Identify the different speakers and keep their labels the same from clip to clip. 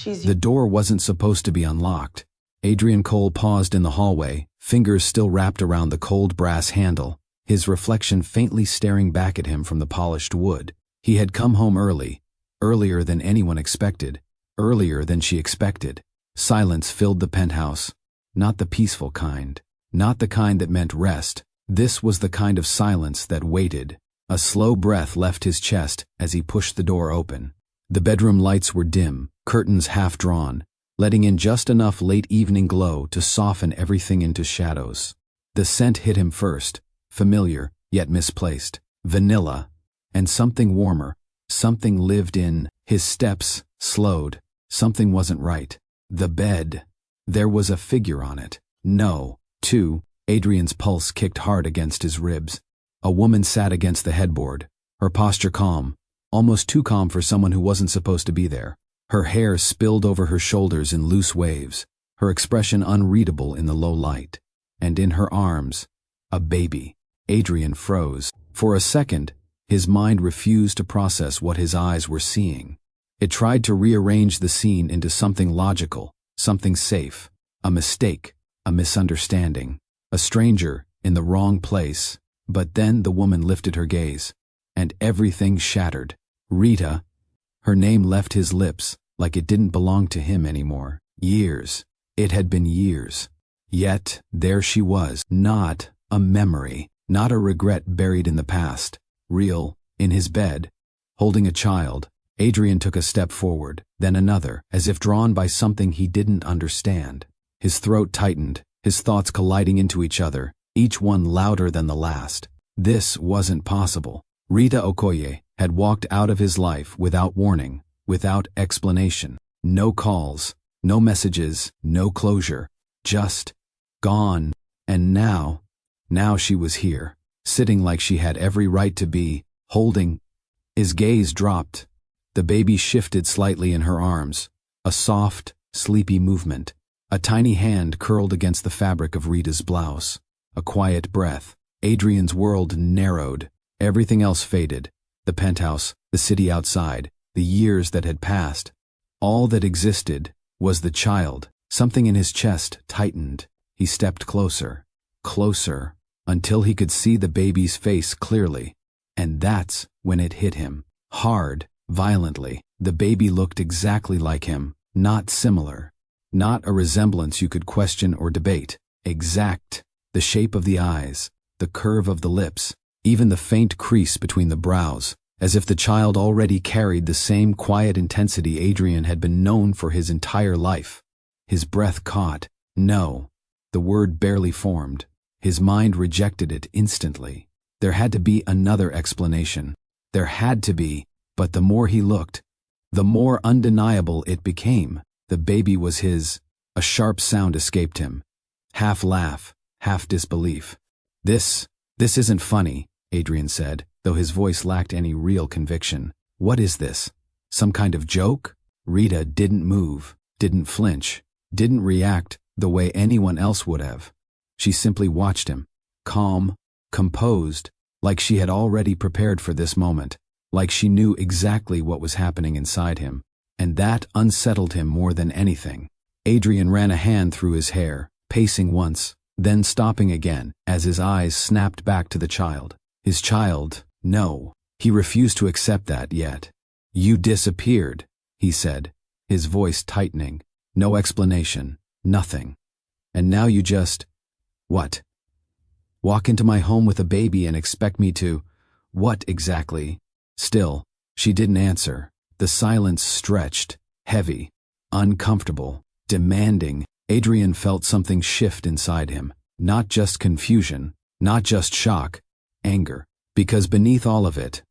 Speaker 1: The door wasn't supposed to be unlocked. Adrian Cole paused in the hallway, fingers still wrapped around the cold brass handle, his reflection faintly staring back at him from the polished wood. He had come home early, earlier than anyone expected, earlier than she expected. Silence filled the penthouse. Not the peaceful kind. Not the kind that meant rest. This was the kind of silence that waited. A slow breath left his chest as he pushed the door open. The bedroom lights were dim, curtains half drawn, letting in just enough late evening glow to soften everything into shadows. The scent hit him first, familiar, yet misplaced. Vanilla. And something warmer. Something lived in. His steps slowed. Something wasn't right. The bed. There was a figure on it. No. Two. Adrian's pulse kicked hard against his ribs. A woman sat against the headboard, her posture calm, almost too calm for someone who wasn't supposed to be there. Her hair spilled over her shoulders in loose waves, her expression unreadable in the low light. And in her arms, a baby. Adrian froze. For a second, his mind refused to process what his eyes were seeing. It tried to rearrange the scene into something logical, something safe. A mistake, a misunderstanding, a stranger in the wrong place. But then the woman lifted her gaze, and everything shattered. Rita. Her name left his lips like it didn't belong to him anymore. Years. It had been years. Yet, there she was. Not a memory, not a regret buried in the past. Real, in his bed, holding a child. Adrian took a step forward, then another, as if drawn by something he didn't understand. His throat tightened, his thoughts colliding into each other, each one louder than the last. This wasn't possible. Rita Okoye had walked out of his life without warning, without explanation. No calls, no messages, no closure. Just gone. And now she was here, sitting like she had every right to be, holding. His gaze dropped. The baby shifted slightly in her arms, a soft, sleepy movement. A tiny hand curled against the fabric of Rita's blouse. A quiet breath. Adrian's world narrowed. Everything else faded. The penthouse, the city outside, the years that had passed. All that existed was the child. Something in his chest tightened. He stepped closer, closer, until he could see the baby's face clearly. And that's when it hit him. Hard, violently. The baby looked exactly like him, not similar. Not a resemblance you could question or debate. Exact. The shape of the eyes, the curve of the lips, even the faint crease between the brows, as if the child already carried the same quiet intensity Adrian had been known for his entire life. His breath caught. No. The word barely formed. His mind rejected it instantly. There had to be another explanation. There had to be, but the more he looked, the more undeniable it became. The baby was his. A sharp sound escaped him. Half laugh, half disbelief. This isn't funny, Adrian said, though his voice lacked any real conviction. What is this? Some kind of joke? Rita didn't move, didn't flinch, didn't react the way anyone else would have. She simply watched him, calm, composed, like she had already prepared for this moment, like she knew exactly what was happening inside him. And that unsettled him more than anything. Adrian ran a hand through his hair, pacing once, then stopping again as his eyes snapped back to the child. His child, no. He refused to accept that yet. You disappeared, he said, his voice tightening. No explanation, nothing. And now you just… what? Walk into my home with a baby and expect me to… what exactly? Still, she didn't answer. The silence stretched, heavy, uncomfortable, demanding. Adrian felt something shift inside him. Not just confusion, not just shock, anger. Because beneath all of it,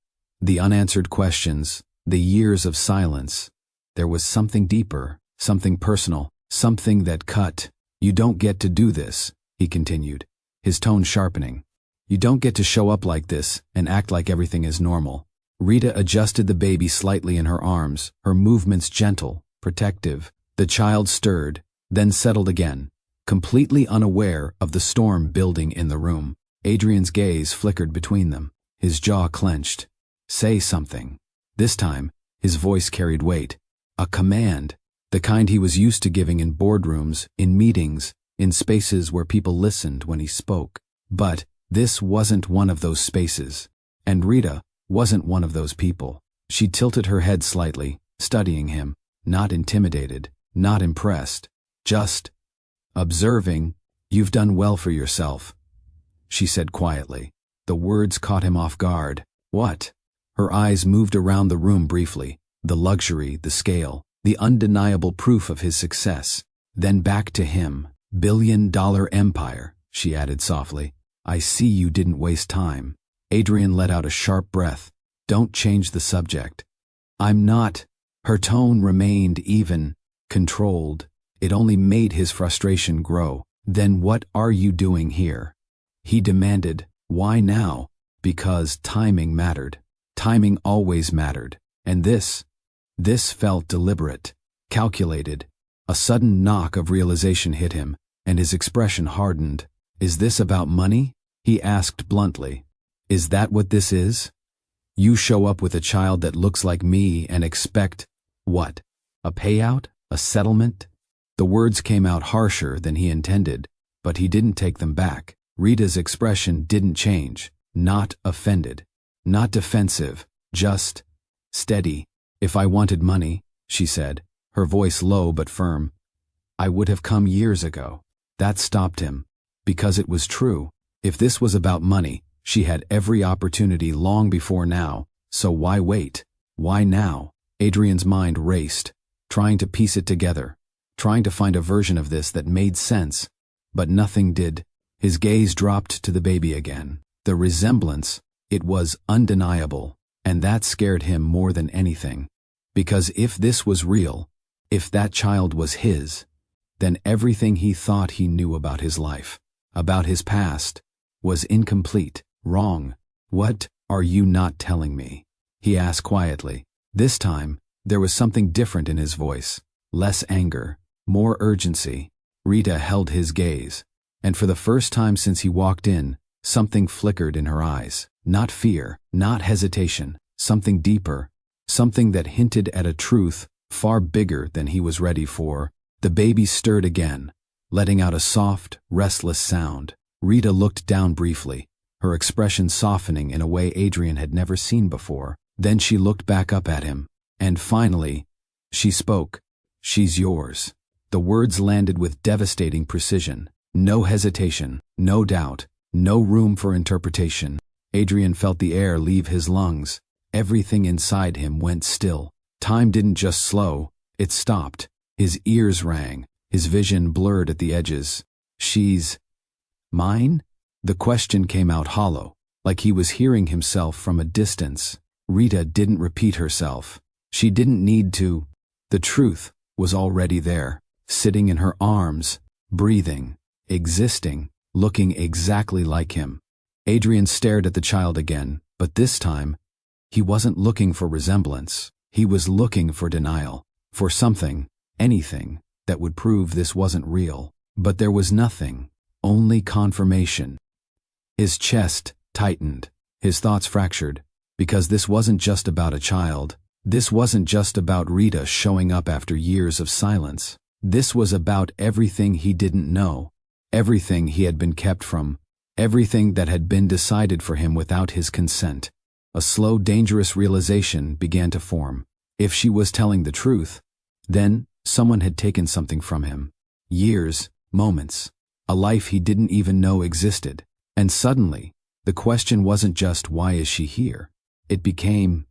Speaker 1: the unanswered questions, the years of silence, there was something deeper, something personal, something that cut. You don't get to do this, he continued, his tone sharpening. You don't get to show up like this and act like everything is normal. Rita adjusted the baby slightly in her arms, her movements gentle, protective. The child stirred, then settled again, completely unaware of the storm building in the room. Adrian's gaze flickered between them, his jaw clenched. Say something. This time, his voice carried weight. A command. The kind he was used to giving in boardrooms, in meetings, in spaces where people listened when he spoke. But this wasn't one of those spaces. And Rita wasn't one of those people. She tilted her head slightly, studying him, not intimidated, not impressed, just observing. "You've done well for yourself," she said quietly. The words caught him off guard. "What?" Her eyes moved around the room briefly, the luxury, the scale, the undeniable proof of his success. Then back to him. "Billion-dollar empire," she added softly. "I see you didn't waste time." Adrian let out a sharp breath. "Don't change the subject." "I'm not." Her tone remained even, controlled. It only made his frustration grow. "Then what are you doing here?" he demanded. "Why now?" "Because timing mattered. Timing always mattered. And this felt deliberate, calculated." A sudden knock of realization hit him, and his expression hardened. "Is this about money?" he asked bluntly. "Is that what this is? You show up with a child that looks like me and expect, what? A payout? A settlement?" The words came out harsher than he intended, but he didn't take them back. Rita's expression didn't change. Not offended, not defensive, just steady. "If I wanted money," she said, her voice low but firm, "I would have come years ago." That stopped him, because it was true. If this was about money, she had every opportunity long before now, so why wait? Why now? Adrian's mind raced, trying to piece it together, trying to find a version of this that made sense, but nothing did. His gaze dropped to the baby again. The resemblance, it was undeniable, and that scared him more than anything. Because if this was real, if that child was his, then everything he thought he knew about his life, about his past, was incomplete, wrong. "What are you not telling me?" he asked quietly. This time, there was something different in his voice, less anger, more urgency. Rita held his gaze, and for the first time since he walked in, something flickered in her eyes. Not fear, not hesitation, something deeper, something that hinted at a truth far bigger than he was ready for. The baby stirred again, letting out a soft, restless sound. Rita looked down briefly, her expression softening in a way Adrian had never seen before. Then she looked back up at him, and finally, she spoke. "She's yours." The words landed with devastating precision. No hesitation, no doubt, no room for interpretation. Adrian felt the air leave his lungs. Everything inside him went still. Time didn't just slow, it stopped. His ears rang, his vision blurred at the edges. "She's mine?" The question came out hollow, like he was hearing himself from a distance. Rita didn't repeat herself. She didn't need to. The truth was already there, sitting in her arms, breathing, existing, looking exactly like him. Adrian stared at the child again, but this time, he wasn't looking for resemblance. He was looking for denial, for something, anything, that would prove this wasn't real. But there was nothing, only confirmation. His chest tightened, his thoughts fractured, because this wasn't just about a child. This wasn't just about Rita showing up after years of silence. This was about everything he didn't know, everything he had been kept from, everything that had been decided for him without his consent. A slow, dangerous realization began to form. If she was telling the truth, then someone had taken something from him. Years, moments, a life he didn't even know existed. And suddenly, the question wasn't just, why is she here? It became,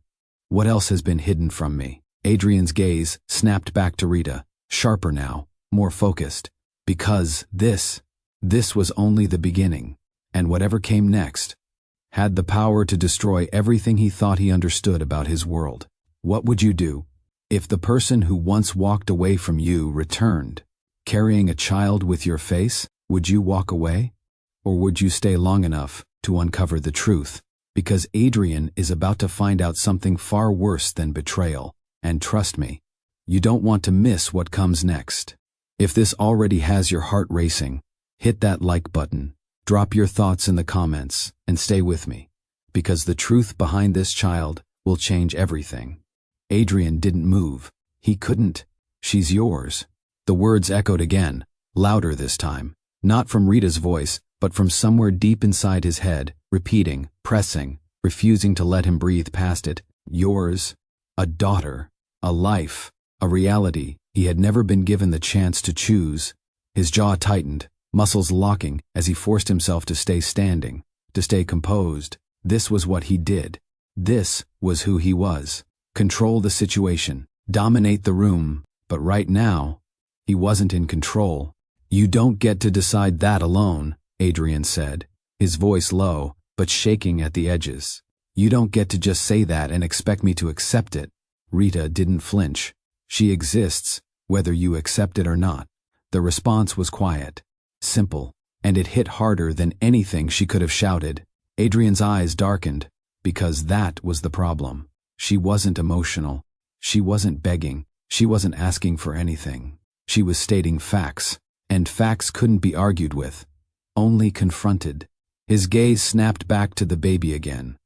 Speaker 1: what else has been hidden from me? Adrian's gaze snapped back to Rita, sharper now, more focused. Because this was only the beginning, and whatever came next had the power to destroy everything he thought he understood about his world. What would you do if the person who once walked away from you returned, carrying a child with your face? Would you walk away? Or would you stay long enough to uncover the truth? Because Adrian is about to find out something far worse than betrayal. And trust me, you don't want to miss what comes next. If this already has your heart racing, hit that like button, drop your thoughts in the comments, and stay with me. Because the truth behind this child will change everything. Adrian didn't move. He couldn't. She's yours. The words echoed again, louder this time, not from Rita's voice, but from somewhere deep inside his head, repeating, pressing, refusing to let him breathe past it. Yours. A daughter. A life. A reality he had never been given the chance to choose. His jaw tightened, muscles locking as he forced himself to stay standing, to stay composed. This was what he did. This was who he was. Control the situation, dominate the room, but right now, he wasn't in control. You don't get to decide that alone, Adrian said, his voice low, but shaking at the edges. You don't get to just say that and expect me to accept it. Rita didn't flinch. She exists, whether you accept it or not. The response was quiet, simple, and it hit harder than anything she could have shouted. Adrian's eyes darkened, because that was the problem. She wasn't emotional. She wasn't begging. She wasn't asking for anything. She was stating facts, and facts couldn't be argued with, only confronted. His gaze snapped back to the baby again,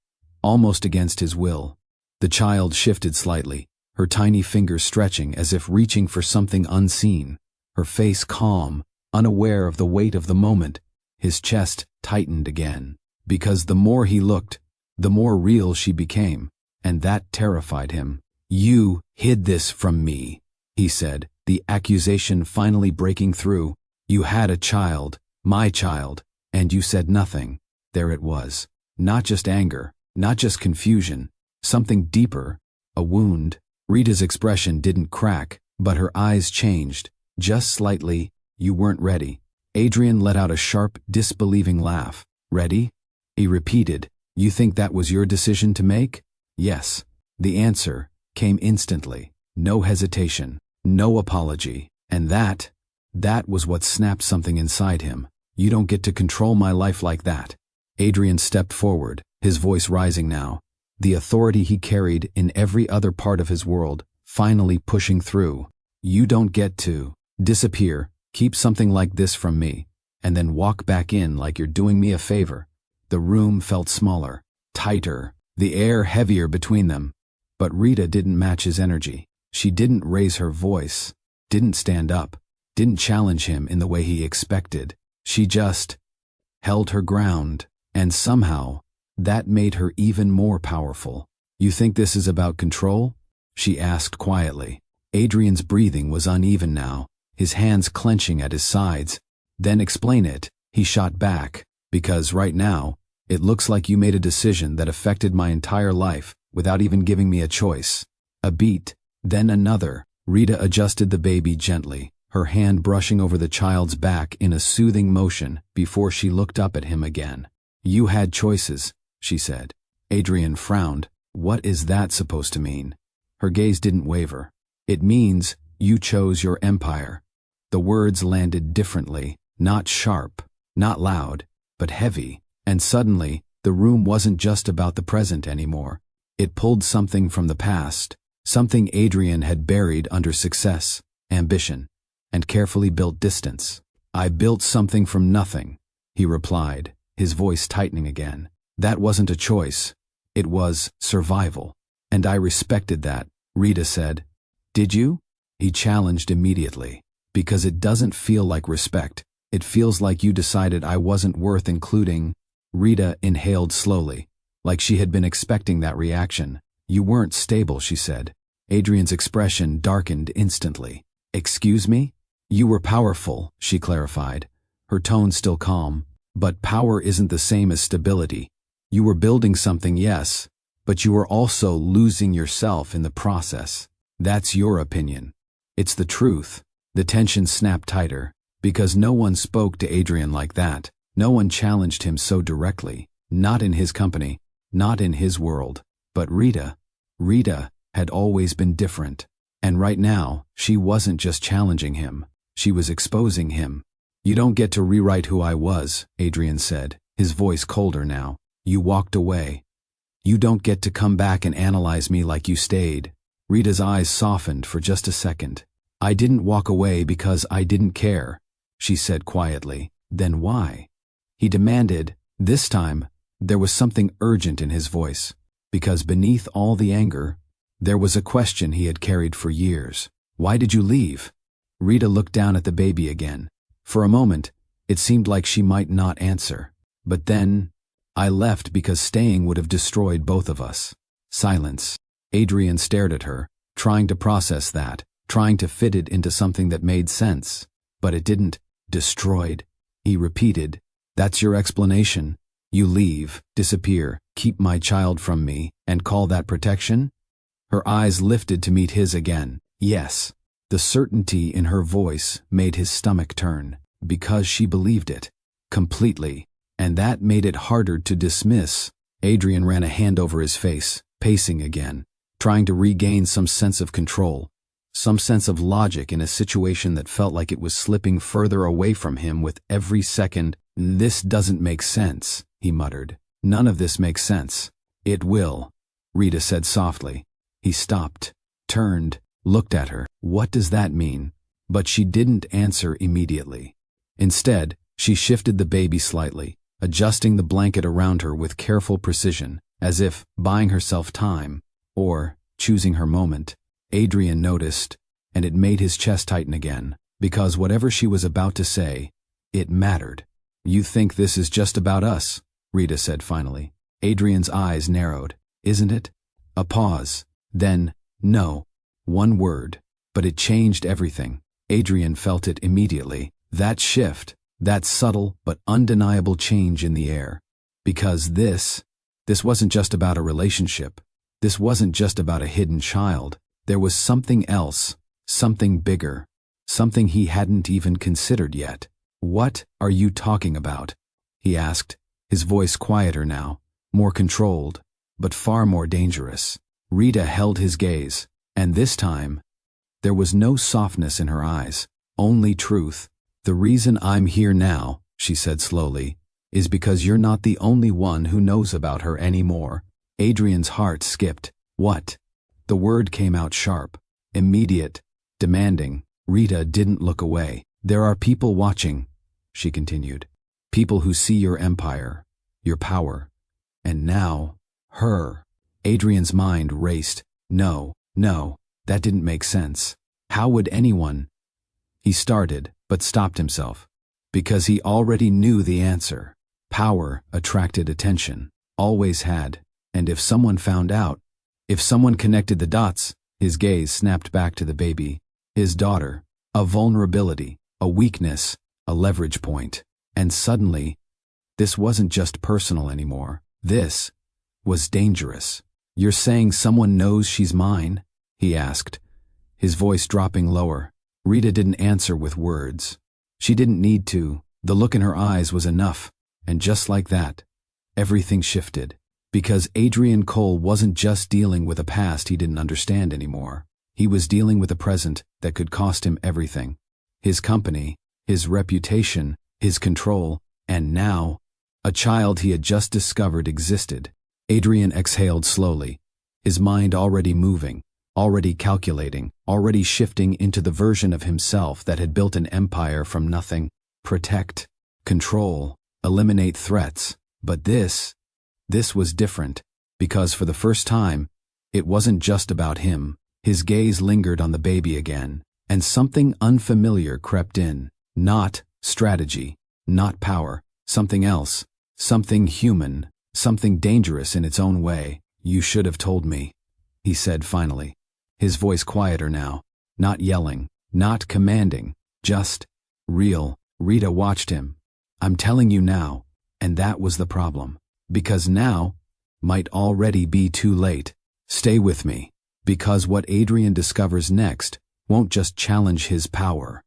Speaker 1: almost against his will. The child shifted slightly, her tiny fingers stretching as if reaching for something unseen, her face calm, unaware of the weight of the moment. His chest tightened again, because the more he looked, the more real she became, and that terrified him. You hid this from me, he said, the accusation finally breaking through. You had a child, my child, and you said nothing. There it was. Not just anger, not just confusion, something deeper, a wound. Rita's expression didn't crack, but her eyes changed, just slightly. You weren't ready. Adrian let out a sharp, disbelieving laugh. Ready? He repeated. You think that was your decision to make? Yes. The answer came instantly. No hesitation, no apology. And that was what snapped something inside him. You don't get to control my life like that. Adrian stepped forward, his voice rising now, the authority he carried in every other part of his world, finally pushing through. You don't get to disappear, keep something like this from me, and then walk back in like you're doing me a favor. The room felt smaller, tighter, the air heavier between them. But Rita didn't match his energy. She didn't raise her voice, didn't stand up, didn't challenge him in the way he expected. She just held her ground, and somehow, that made her even more powerful. You think this is about control? She asked quietly. Adrian's breathing was uneven now, his hands clenching at his sides. Then explain it, he shot back, because right now, it looks like you made a decision that affected my entire life without even giving me a choice. A beat, then another. Rita adjusted the baby gently, her hand brushing over the child's back in a soothing motion before she looked up at him again. You had choices, she said. Adrian frowned. What is that supposed to mean? Her gaze didn't waver. It means you chose your empire. The words landed differently, not sharp, not loud, but heavy. And suddenly, the room wasn't just about the present anymore. It pulled something from the past, something Adrian had buried under success, ambition, and carefully built distance. I built something from nothing, he replied, his voice tightening again. That wasn't a choice. It was survival. And I respected that, Rita said. Did you? He challenged immediately. Because it doesn't feel like respect. It feels like you decided I wasn't worth including. Rita inhaled slowly, like she had been expecting that reaction. You weren't stable, she said. Adrian's expression darkened instantly. Excuse me? You were powerful, she clarified, her tone still calm. But power isn't the same as stability. You were building something, yes, but you were also losing yourself in the process. That's your opinion. It's the truth. The tension snapped tighter, because no one spoke to Adrian like that. No one challenged him so directly. Not in his company, not in his world. But Rita had always been different. And right now, she wasn't just challenging him. She was exposing him. You don't get to rewrite who I was, Adrian said, his voice colder now. You walked away. You don't get to come back and analyze me like you stayed. Rita's eyes softened for just a second. I didn't walk away because I didn't care, she said quietly. Then why? He demanded. This time, there was something urgent in his voice, because beneath all the anger, there was a question he had carried for years. Why did you leave? Rita looked down at the baby again. For a moment, it seemed like she might not answer. But then, I left because staying would have destroyed both of us. Silence. Adrian stared at her, trying to process that, trying to fit it into something that made sense. But it didn't. Destroyed. He repeated, "That's your explanation? You leave, disappear, keep my child from me, and call that protection?" Her eyes lifted to meet his again. Yes. The certainty in her voice made his stomach turn, because she believed it. Completely. And that made it harder to dismiss. Adrian ran a hand over his face, pacing again, trying to regain some sense of control, some sense of logic in a situation that felt like it was slipping further away from him with every second. "This doesn't make sense," he muttered. "None of this makes sense." "It will," Rita said softly. He stopped, turned, looked at her. "What does that mean?" But she didn't answer immediately. Instead, she shifted the baby slightly, adjusting the blanket around her with careful precision, as if buying herself time, or choosing her moment. Adrian noticed, and it made his chest tighten again, because whatever she was about to say, it mattered. "You think this is just about us?" Rita said finally. Adrian's eyes narrowed. "Isn't it?" A pause. Then, "No." One word. But it changed everything. Adrian felt it immediately. That shift. That subtle but undeniable change in the air. Because this wasn't just about a relationship. This wasn't just about a hidden child. There was something else, something bigger, something he hadn't even considered yet. "What are you talking about?" he asked, his voice quieter now, more controlled, but far more dangerous. Rita held his gaze, and this time, there was no softness in her eyes, only truth. "The reason I'm here now," she said slowly, "is because you're not the only one who knows about her anymore." Adrian's heart skipped. "What?" The word came out sharp, immediate, demanding. Rita didn't look away. "There are people watching," she continued. "People who see your empire, your power. And now, her." Adrian's mind raced. No, that didn't make sense. How would anyone? He started, but stopped himself, because he already knew the answer. Power attracted attention, always had, and if someone found out, if someone connected the dots, his gaze snapped back to the baby, his daughter, a vulnerability, a weakness, a leverage point. And suddenly, this wasn't just personal anymore. This was dangerous. "You're saying someone knows she's mine?" he asked, his voice dropping lower. Rita didn't answer with words. She didn't need to. The look in her eyes was enough. And just like that, everything shifted. Because Adrian Cole wasn't just dealing with a past he didn't understand anymore. He was dealing with a present that could cost him everything. His company, his reputation, his control, and now, a child he had just discovered existed. Adrian exhaled slowly, his mind already moving, already calculating, already shifting into the version of himself that had built an empire from nothing. Protect, control, eliminate threats. But this was different, because for the first time, it wasn't just about him. His gaze lingered on the baby again, and something unfamiliar crept in. Not strategy, not power, something else, something human, something dangerous in its own way. "You should have told me," he said finally, his voice quieter now, not yelling, not commanding, just real. Rita watched him. "I'm telling you now," and that was the problem. Because now might already be too late. Stay with me, because what Adrian discovers next won't just challenge his power.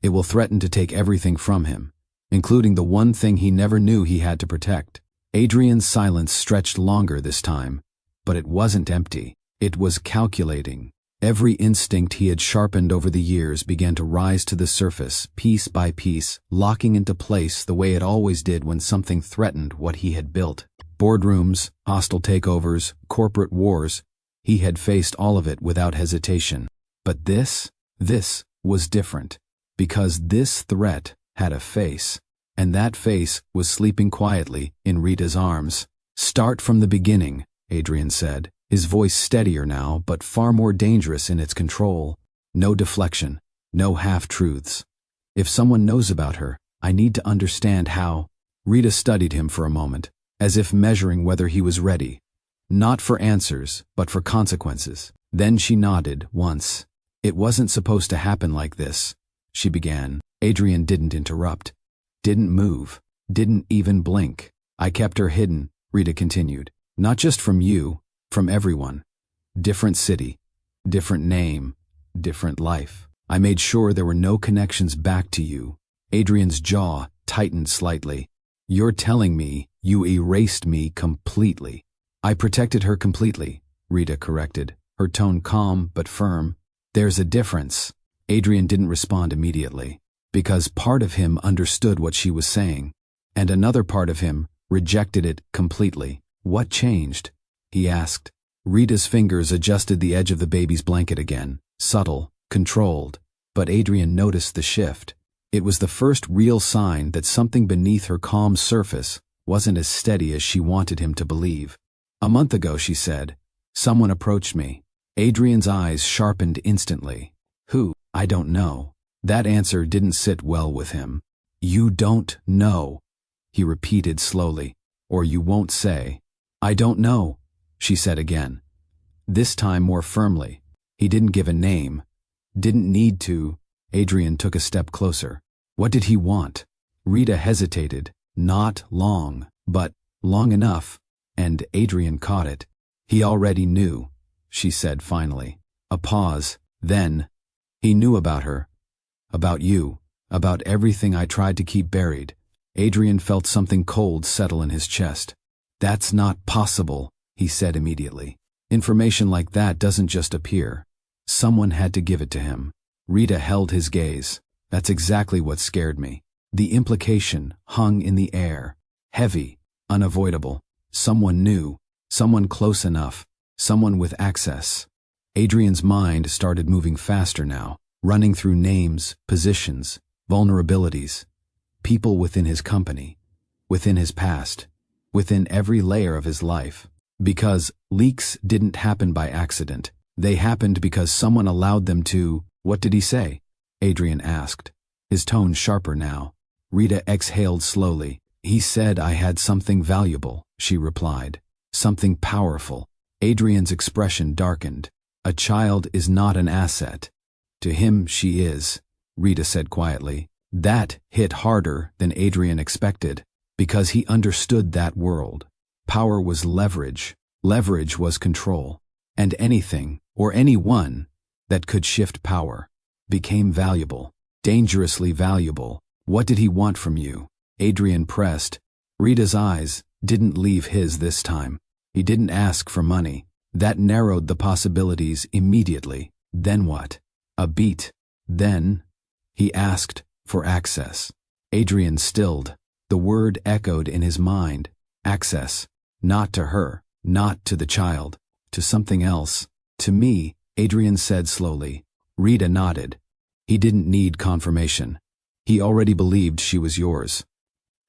Speaker 1: It will threaten to take everything from him, including the one thing he never knew he had to protect. Adrian's silence stretched longer this time, but it wasn't empty. It was calculating. Every instinct he had sharpened over the years began to rise to the surface, piece by piece, locking into place the way it always did when something threatened what he had built. Boardrooms, hostile takeovers, corporate wars. He had faced all of it without hesitation. But this was different, because this threat had a face, and that face was sleeping quietly in Rita's arms. "Start from the beginning," Adrian said, his voice steadier now, but far more dangerous in its control. No deflection. No half-truths. If someone knows about her, I need to understand how. Rita studied him for a moment, as if measuring whether he was ready. Not for answers, but for consequences. Then she nodded once. It wasn't supposed to happen like this, she began. Adrian didn't interrupt. Didn't move. Didn't even blink. I kept her hidden, Rita continued. Not just from you, from everyone. Different city. Different name. Different life. I made sure there were no connections back to you. Adrian's jaw tightened slightly. You're telling me you erased me completely. I protected her completely, Rita corrected, her tone calm but firm. There's a difference. Adrian didn't respond immediately, because part of him understood what she was saying, and another part of him rejected it completely. What changed? He asked. Rita's fingers adjusted the edge of the baby's blanket again, subtle, controlled, but Adrian noticed the shift. It was the first real sign that something beneath her calm surface wasn't as steady as she wanted him to believe. A month ago, she said, someone approached me. Adrian's eyes sharpened instantly. Who? I don't know. That answer didn't sit well with him. You don't know, he repeated slowly, or you won't say. I don't know, she said again. This time more firmly. He didn't give a name. Didn't need to. Adrian took a step closer. What did he want? Rita hesitated. Not long, but long enough, and Adrian caught it. He already knew, she said finally. A pause. Then, he knew about her. About you. About everything I tried to keep buried. Adrian felt something cold settle in his chest. That's not possible, he said immediately. Information like that doesn't just appear. Someone had to give it to him. Rita held his gaze. That's exactly what scared me. The implication hung in the air. Heavy, unavoidable. Someone new. Someone close enough. Someone with access. Adrian's mind started moving faster now, running through names, positions, vulnerabilities. People within his company. Within his past. Within every layer of his life. Because leaks didn't happen by accident. They happened because someone allowed them to. What did he say? Adrian asked, his tone sharper now. Rita exhaled slowly. He said I had something valuable, she replied. Something powerful. Adrian's expression darkened. A child is not an asset. To him she is, Rita said quietly. That hit harder than Adrian expected, because he understood that world. Power was leverage. Leverage was control. And anything, or anyone, that could shift power, became valuable. Dangerously valuable. What did he want from you? Adrian pressed. Rita's eyes didn't leave his this time. He didn't ask for money. That narrowed the possibilities immediately. Then what? A beat. Then, he asked for access. Adrian stilled. The word echoed in his mind. Access. Not to her. Not to the child. To something else. To me, Adrian said slowly. Rita nodded. He didn't need confirmation. He already believed she was yours.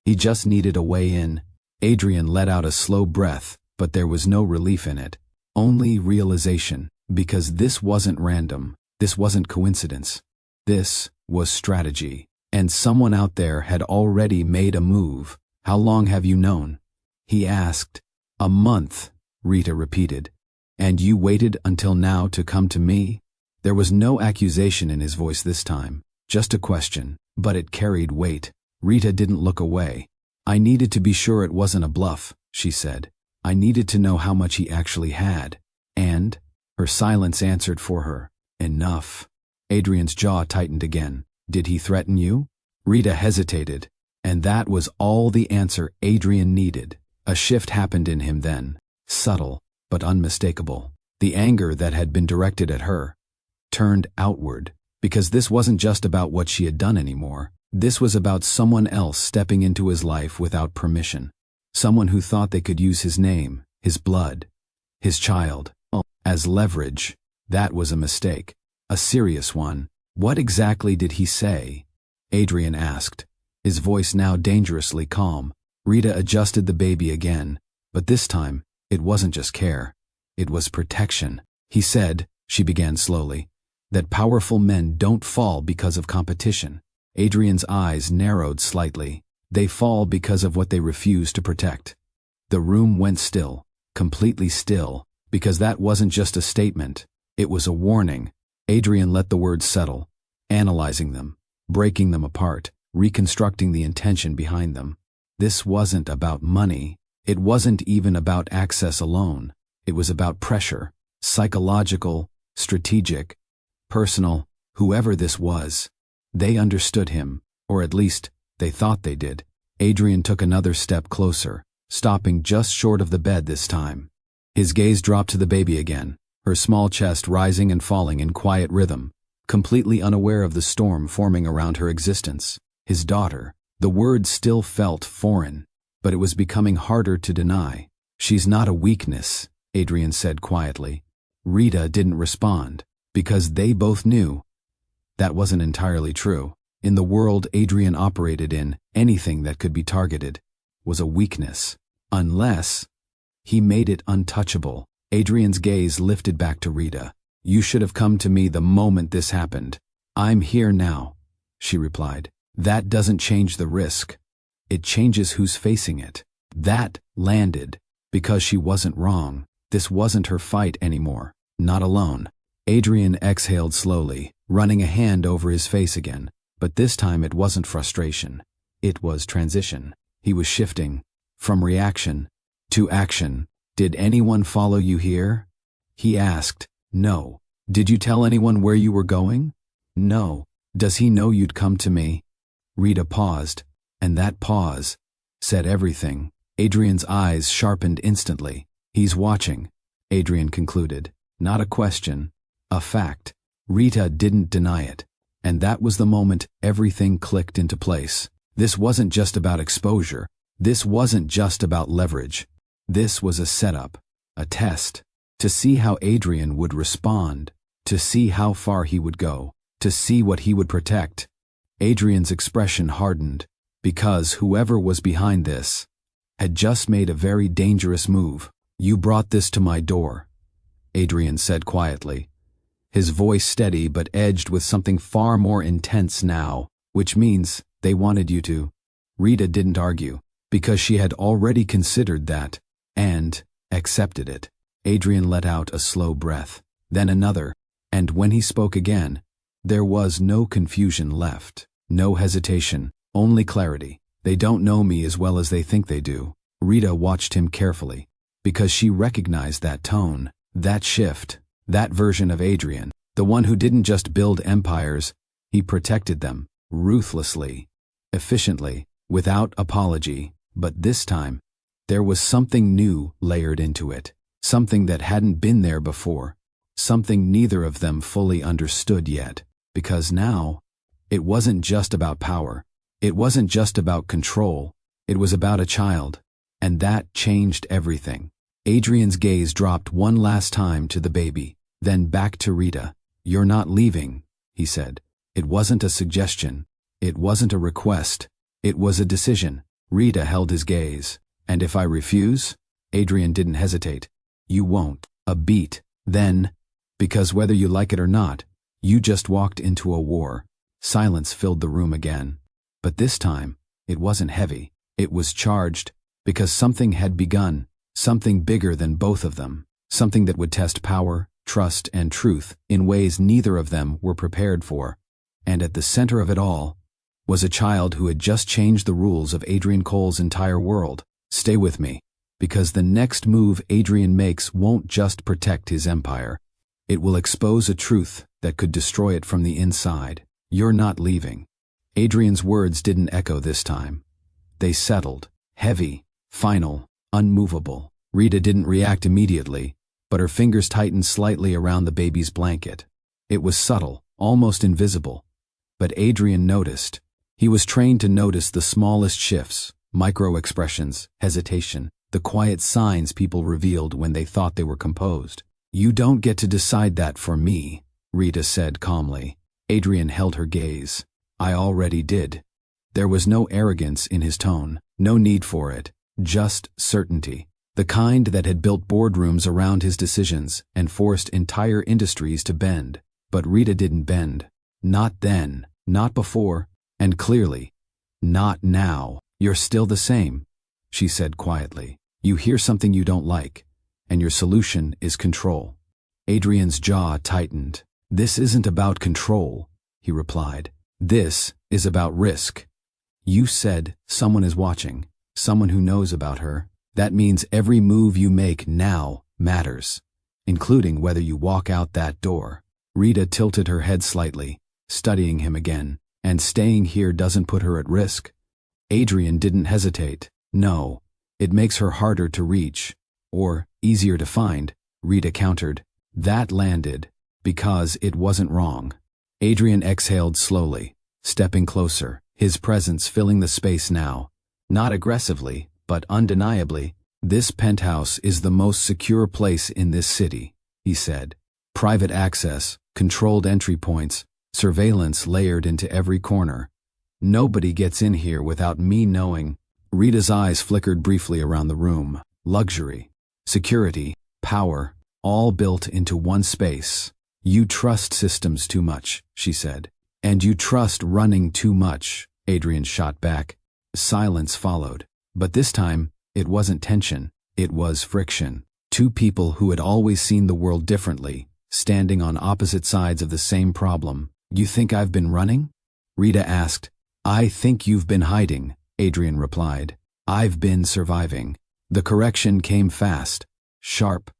Speaker 1: He just needed a way in. Adrian let out a slow breath, but there was no relief in it. Only realization, because this wasn't random. This wasn't coincidence. This was strategy. And someone out there had already made a move. How long have you known? He asked. A month, Rita repeated. And you waited until now to come to me? There was no accusation in his voice this time, just a question, but it carried weight. Rita didn't look away. I needed to be sure it wasn't a bluff, she said. I needed to know how much he actually had. And, her silence answered for her. Enough. Adrian's jaw tightened again. Did he threaten you? Rita hesitated, and that was all the answer Adrian needed. A shift happened in him then, subtle but unmistakable. The anger that had been directed at her turned outward, because this wasn't just about what she had done anymore. This was about someone else stepping into his life without permission. Someone who thought they could use his name, his blood, his child, as leverage. That was a mistake. A serious one. What exactly did he say? Adrian asked, his voice now dangerously calm. Rita adjusted the baby again, but this time, it wasn't just care. It was protection. He said, she began slowly, that powerful men don't fall because of competition. Adrian's eyes narrowed slightly. They fall because of what they refuse to protect. The room went still, completely still, because that wasn't just a statement, it was a warning. Adrian let the words settle, analyzing them, breaking them apart, reconstructing the intention behind them. This wasn't about money. It wasn't even about access alone. It was about pressure, psychological, strategic, personal. Whoever this was, they understood him, or at least, they thought they did. Adrian took another step closer, stopping just short of the bed this time. His gaze dropped to the baby again, her small chest rising and falling in quiet rhythm, completely unaware of the storm forming around her existence. His daughter. The word still felt foreign, but it was becoming harder to deny. She's not a weakness, Adrian said quietly. Rita didn't respond, because they both knew that wasn't entirely true. In the world Adrian operated in, anything that could be targeted was a weakness, unless he made it untouchable. Adrian's gaze lifted back to Rita. You should have come to me the moment this happened. I'm here now, she replied. That doesn't change the risk. It changes who's facing it. That landed, because she wasn't wrong. This wasn't her fight anymore. Not alone. Adrian exhaled slowly, running a hand over his face again. But this time it wasn't frustration. It was transition. He was shifting from reaction to action. Did anyone follow you here? He asked. No. Did you tell anyone where you were going? No. Does he know you'd come to me? Rita paused, and that pause said everything. Adrian's eyes sharpened instantly. He's watching, Adrian concluded. Not a question, a fact. Rita didn't deny it, and that was the moment everything clicked into place. This wasn't just about exposure. This wasn't just about leverage. This was a setup, a test, to see how Adrian would respond, to see how far he would go, to see what he would protect. Adrian's expression hardened, because whoever was behind this had just made a very dangerous move. You brought this to my door, Adrian said quietly, his voice steady but edged with something far more intense now, which means they wanted you to. Rita didn't argue, because she had already considered that, and accepted it. Adrian let out a slow breath, then another, and when he spoke again, there was no confusion left, no hesitation, only clarity. They don't know me as well as they think they do. Rita watched him carefully, because she recognized that tone, that shift, that version of Adrian, the one who didn't just build empires, he protected them, ruthlessly, efficiently, without apology. But this time, there was something new layered into it, something that hadn't been there before, something neither of them fully understood yet. Because now, it wasn't just about power. It wasn't just about control. It was about a child. And that changed everything. Adrian's gaze dropped one last time to the baby, then back to Rita. You're not leaving, he said. It wasn't a suggestion. It wasn't a request. It was a decision. Rita held his gaze. And if I refuse? Adrian didn't hesitate. You won't. A beat. Then, because whether you like it or not, you just walked into a war. Silence filled the room again. But this time, it wasn't heavy. It was charged, because something had begun, something bigger than both of them, something that would test power, trust, and truth in ways neither of them were prepared for. And at the center of it all was a child who had just changed the rules of Adrian Cole's entire world. Stay with me, because the next move Adrian makes won't just protect his empire. It will expose a truth that could destroy it from the inside. You're not leaving. Adrian's words didn't echo this time. They settled, heavy, final, unmovable. Rita didn't react immediately, but her fingers tightened slightly around the baby's blanket. It was subtle, almost invisible. But Adrian noticed. He was trained to notice the smallest shifts, micro-expressions, hesitation, the quiet signs people revealed when they thought they were composed. You don't get to decide that for me, Rita said calmly. Adrian held her gaze. I already did. There was no arrogance in his tone, no need for it, just certainty. The kind that had built boardrooms around his decisions and forced entire industries to bend. But Rita didn't bend. Not then, not before, and clearly, not now. You're still the same, she said quietly. You hear something you don't like, and your solution is control. Adrian's jaw tightened. This isn't about control, he replied. This is about risk. You said someone is watching, someone who knows about her. That means every move you make now matters, including whether you walk out that door. Rita tilted her head slightly, studying him again. And staying here doesn't put her at risk? Adrian didn't hesitate. No, it makes her harder to reach, or easier to find, Rita countered. That landed, because it wasn't wrong. Adrian exhaled slowly, stepping closer, his presence filling the space now. Not aggressively, but undeniably. This penthouse is the most secure place in this city, he said. Private access, controlled entry points, surveillance layered into every corner. Nobody gets in here without me knowing. Rita's eyes flickered briefly around the room. Luxury, security, power, all built into one space. You trust systems too much, she said. And you trust running too much, Adrian shot back. Silence followed. But this time, it wasn't tension, it was friction. Two people who had always seen the world differently, standing on opposite sides of the same problem. You think I've been running? Rita asked. I think you've been hiding, Adrian replied. I've been surviving. The correction came fast, sharp,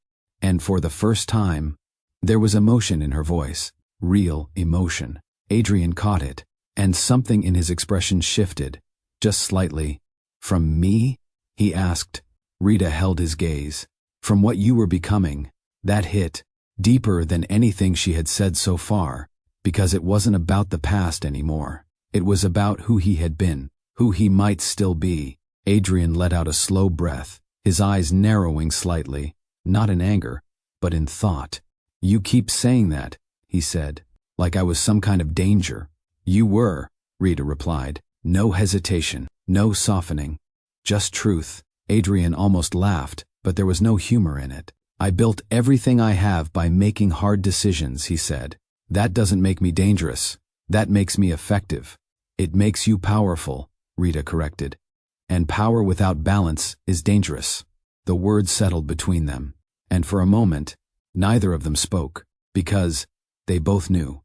Speaker 1: and for the first time, there was emotion in her voice. Real emotion. Adrian caught it, and something in his expression shifted, just slightly. From me? He asked. Rita held his gaze. From what you were becoming. That hit, deeper than anything she had said so far. Because it wasn't about the past anymore. It was about who he had been, who he might still be. Adrian let out a slow breath, his eyes narrowing slightly, not in anger, but in thought. You keep saying that, he said, like I was some kind of danger. You were, Rita replied. No hesitation, no softening, just truth. Adrian almost laughed, but there was no humor in it. I built everything I have by making hard decisions, he said. That doesn't make me dangerous. That makes me effective. It makes you powerful, Rita corrected. And power without balance is dangerous. The words settled between them, and for a moment, neither of them spoke, because they both knew.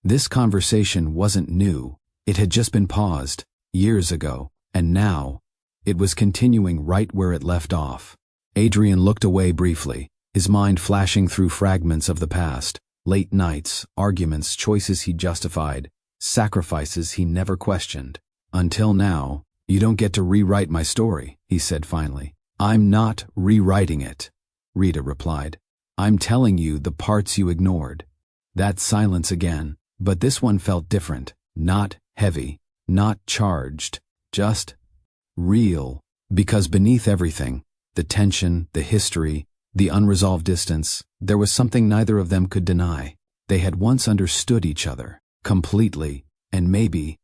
Speaker 1: This conversation wasn't new. It had just been paused, years ago, and now, it was continuing right where it left off. Adrian looked away briefly, his mind flashing through fragments of the past. Late nights, arguments, choices he justified, sacrifices he never questioned. Until now, you don't get to rewrite my story, he said finally. I'm not rewriting it, Rita replied. I'm telling you the parts you ignored. That silence again, but this one felt different, not heavy, not charged, just real. Because beneath everything, the tension, the history, the unresolved distance, there was something neither of them could deny. They had once understood each other, completely, and maybe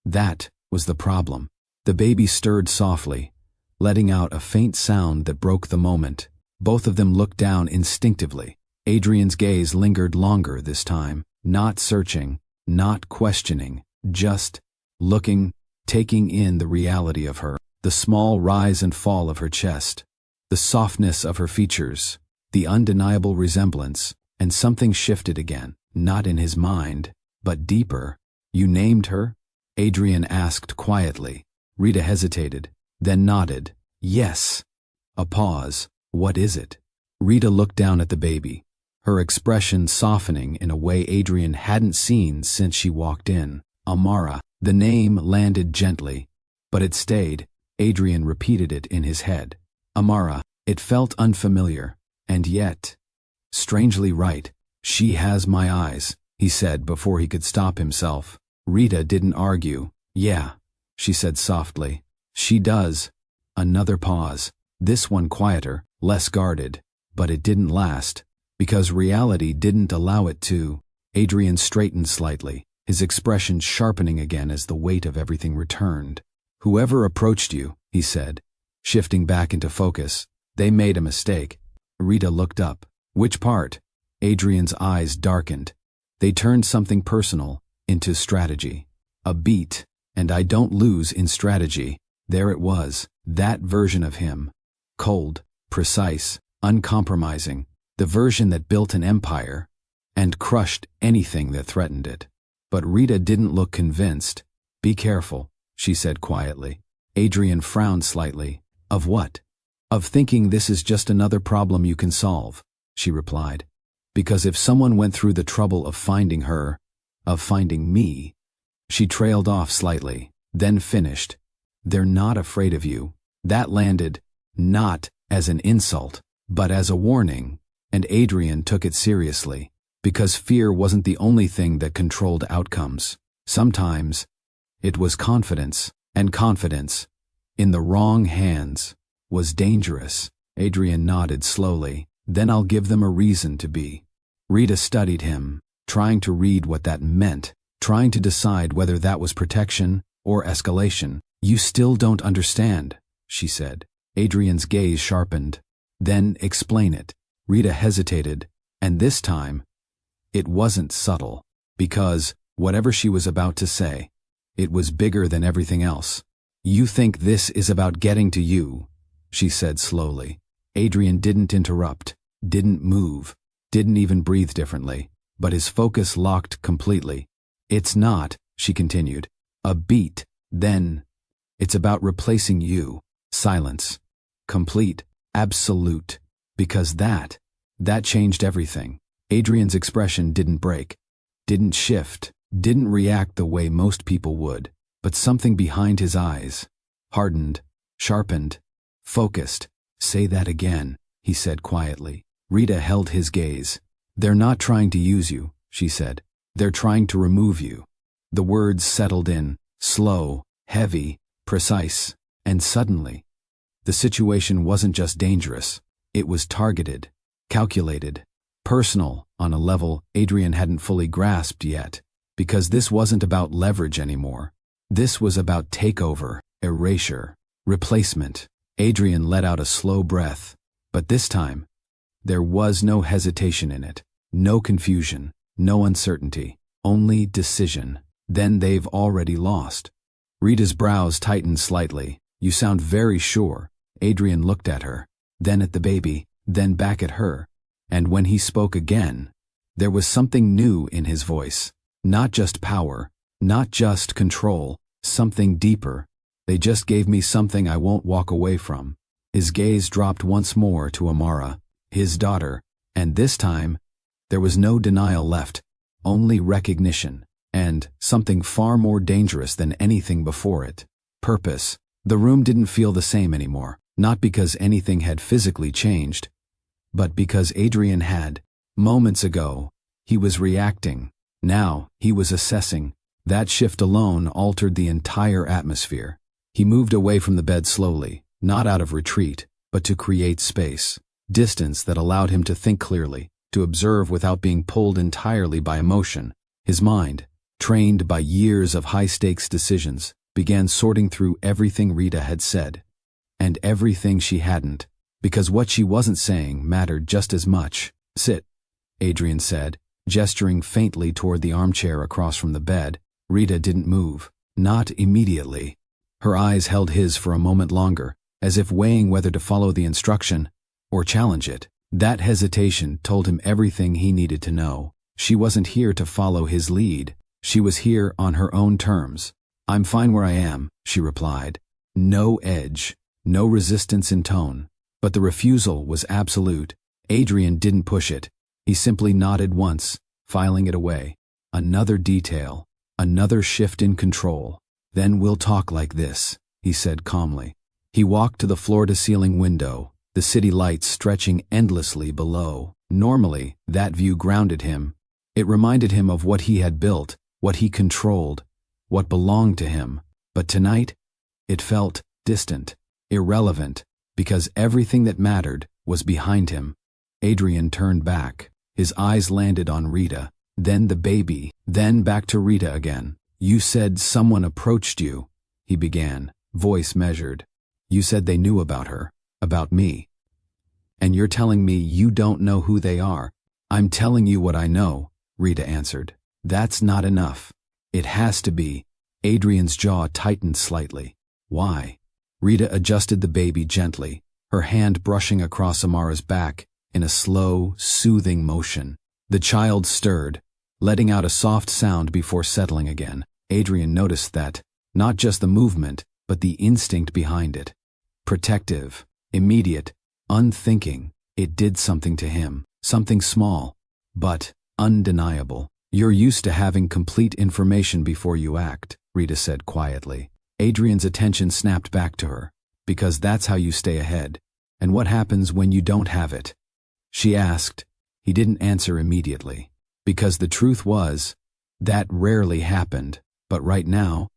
Speaker 1: that was the problem. The baby stirred softly, letting out a faint sound that broke the moment. Both of them looked down instinctively. Adrian's gaze lingered longer this time, not searching, not questioning, just looking, taking in the reality of her, the small rise and fall of her chest, the softness of her features, the undeniable resemblance, and something shifted again, not in his mind, but deeper. You named her? Adrian asked quietly. Rita hesitated, then nodded. Yes. A pause. What is it? Rita looked down at the baby, her expression softening in a way Adrian hadn't seen since she walked in. Amara. The name landed gently, but it stayed. Adrian repeated it in his head. Amara. It felt unfamiliar, and yet, strangely right. She has my eyes, he said before he could stop himself. Rita didn't argue. Yeah, she said softly. She does. Another pause. This one quieter, less guarded. But it didn't last, because reality didn't allow it to. Adrian straightened slightly, his expression sharpening again as the weight of everything returned. Whoever approached you, he said, shifting back into focus, they made a mistake. Rita looked up. Which part? Adrian's eyes darkened. They turned something personal into strategy. A beat, and I don't lose in strategy. There it was, that version of him. Cold, precise, uncompromising, the version that built an empire and crushed anything that threatened it. But Rita didn't look convinced. "Be careful," she said quietly. Adrian frowned slightly. "Of what?" "Of thinking this is just another problem you can solve," she replied. "Because if someone went through the trouble of finding her, of finding me—" She trailed off slightly, then finished. "They're not afraid of you." That landed, not as an insult, but as a warning, and Adrian took it seriously, because fear wasn't the only thing that controlled outcomes. Sometimes it was confidence, and confidence, in the wrong hands, was dangerous. Adrian nodded slowly. "Then I'll give them a reason to be." Rita studied him, trying to read what that meant, trying to decide whether that was protection or escalation. "You still don't understand," she said. Adrian's gaze sharpened. "Then explain it." Rita hesitated, and this time, it wasn't subtle, because, whatever she was about to say, it was bigger than everything else. "You think this is about getting to you," she said slowly. Adrian didn't interrupt, didn't move, didn't even breathe differently, but his focus locked completely. "It's not," she continued, "a beat, then. It's about replacing you." Silence. Complete, absolute. Because that changed everything. Adrian's expression didn't break, didn't shift, didn't react the way most people would, but something behind his eyes hardened, sharpened, focused. "Say that again," he said quietly. Rita held his gaze. "They're not trying to use you," she said. "They're trying to remove you." The words settled in, slow, heavy, precise, and suddenly, the situation wasn't just dangerous. It was targeted, calculated, personal on a level Adrian hadn't fully grasped yet, because this wasn't about leverage anymore. This was about takeover, erasure, replacement. Adrian let out a slow breath, but this time, there was no hesitation in it, no confusion, no uncertainty, only decision. "Then they've already lost." Rita's brows tightened slightly. "You sound very sure." Adrian looked at her, then at the baby, then back at her. And when he spoke again, there was something new in his voice. Not just power, not just control, something deeper. "They just gave me something I won't walk away from." His gaze dropped once more to Amara, his daughter, and this time, there was no denial left, only recognition, and something far more dangerous than anything before it. Purpose. The room didn't feel the same anymore, not because anything had physically changed, but because Adrian had. Moments ago, he was reacting. Now, he was assessing. That shift alone altered the entire atmosphere. He moved away from the bed slowly, not out of retreat, but to create space. Distance that allowed him to think clearly, to observe without being pulled entirely by emotion. His mind, trained by years of high-stakes decisions, began sorting through everything Rita had said, and everything she hadn't, because what she wasn't saying mattered just as much. "Sit," Adrian said, gesturing faintly toward the armchair across from the bed. Rita didn't move, not immediately. Her eyes held his for a moment longer, as if weighing whether to follow the instruction or challenge it. That hesitation told him everything he needed to know. She wasn't here to follow his lead. She was here on her own terms. "I'm fine where I am," she replied. No edge, no resistance in tone, but the refusal was absolute. Adrian didn't push it. He simply nodded once, filing it away. Another detail, another shift in control. "Then we'll talk like this," he said calmly. He walked to the floor-to-ceiling window, the city lights stretching endlessly below. Normally, that view grounded him. It reminded him of what he had built, what he controlled, what belonged to him. But tonight, it felt distant, irrelevant, because everything that mattered was behind him. Adrian turned back. His eyes landed on Rita, then the baby, then back to Rita again. "You said someone approached you," he began, voice measured. "You said they knew about her, about me. And you're telling me you don't know who they are." "I'm telling you what I know," Rita answered. That's not enough. It has to be. Adrian's jaw tightened slightly. Why? Rita adjusted the baby gently, her hand brushing across Amara's back in a slow, soothing motion. The child stirred, letting out a soft sound before settling again. Adrian noticed that, not just the movement, but the instinct behind it. Protective, immediate, unthinking, it did something to him, something small, but undeniable. You're used to having complete information before you act, Rita said quietly. Adrian's attention snapped back to her. Because that's how you stay ahead. And what happens when you don't have it? She asked. He didn't answer immediately. Because the truth was, that rarely happened, but right now,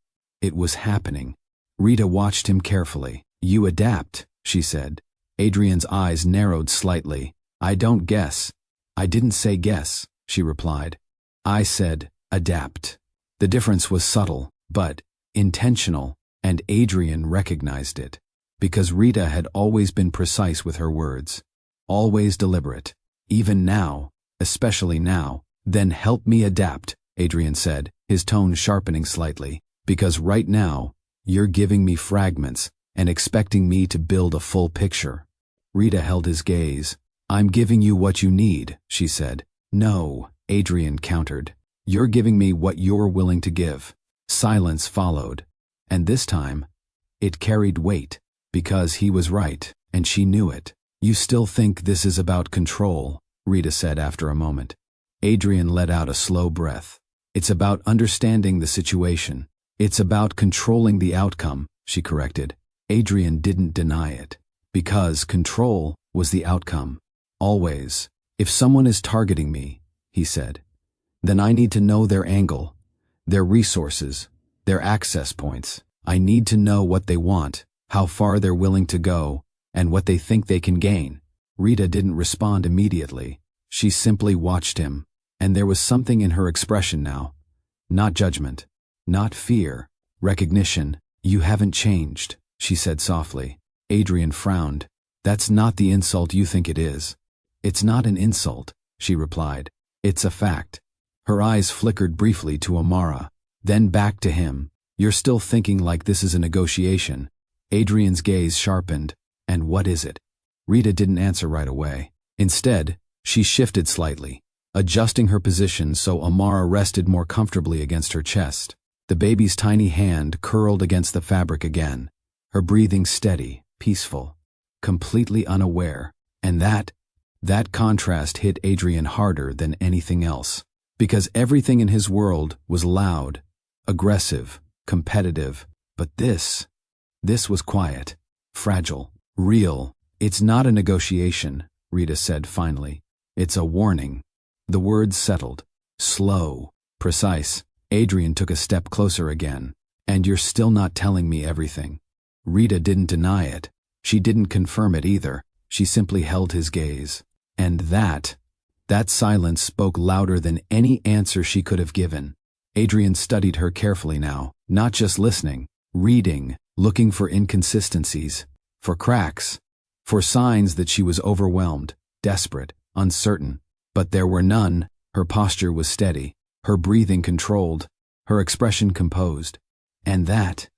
Speaker 1: it was happening. Rita watched him carefully. You adapt, she said. Adrian's eyes narrowed slightly. I don't guess. I didn't say guess, she replied. I said, adapt. The difference was subtle, but intentional, and Adrian recognized it. Because Rita had always been precise with her words. Always deliberate. Even now, especially now. Then help me adapt, Adrian said, his tone sharpening slightly. Because right now, you're giving me fragments and expecting me to build a full picture. Rita held his gaze. I'm giving you what you need, she said. No, Adrian countered. You're giving me what you're willing to give. Silence followed. And this time, it carried weight, because he was right, and she knew it. You still think this is about control, Rita said after a moment. Adrian let out a slow breath. It's about understanding the situation. It's about controlling the outcome, she corrected. Adrian didn't deny it. Because control was the outcome. Always. If someone is targeting me, he said, then I need to know their angle, their resources, their access points. I need to know what they want, how far they're willing to go, and what they think they can gain. Rita didn't respond immediately. She simply watched him, and there was something in her expression now. Not judgment, not fear, recognition. You haven't changed, she said softly. Adrian frowned. That's not the insult you think it is. It's not an insult, she replied. It's a fact. Her eyes flickered briefly to Amara, then back to him. You're still thinking like this is a negotiation. Adrian's gaze sharpened. And what is it? Rita didn't answer right away. Instead, she shifted slightly, adjusting her position so Amara rested more comfortably against her chest. The baby's tiny hand curled against the fabric again, her breathing steady, peaceful, completely unaware. And that contrast hit Adrian harder than anything else. Because everything in his world was loud, aggressive, competitive. But this was quiet, fragile, real. It's not a negotiation, Rita said finally. It's a warning. The words settled. Slow, precise. Adrian took a step closer again. And you're still not telling me everything. Rita didn't deny it. She didn't confirm it either. She simply held his gaze. And that silence spoke louder than any answer she could have given. Adrian studied her carefully now, not just listening, reading, looking for inconsistencies, for cracks, for signs that she was overwhelmed, desperate, uncertain. But there were none. Her posture was steady, her breathing controlled, her expression composed. And that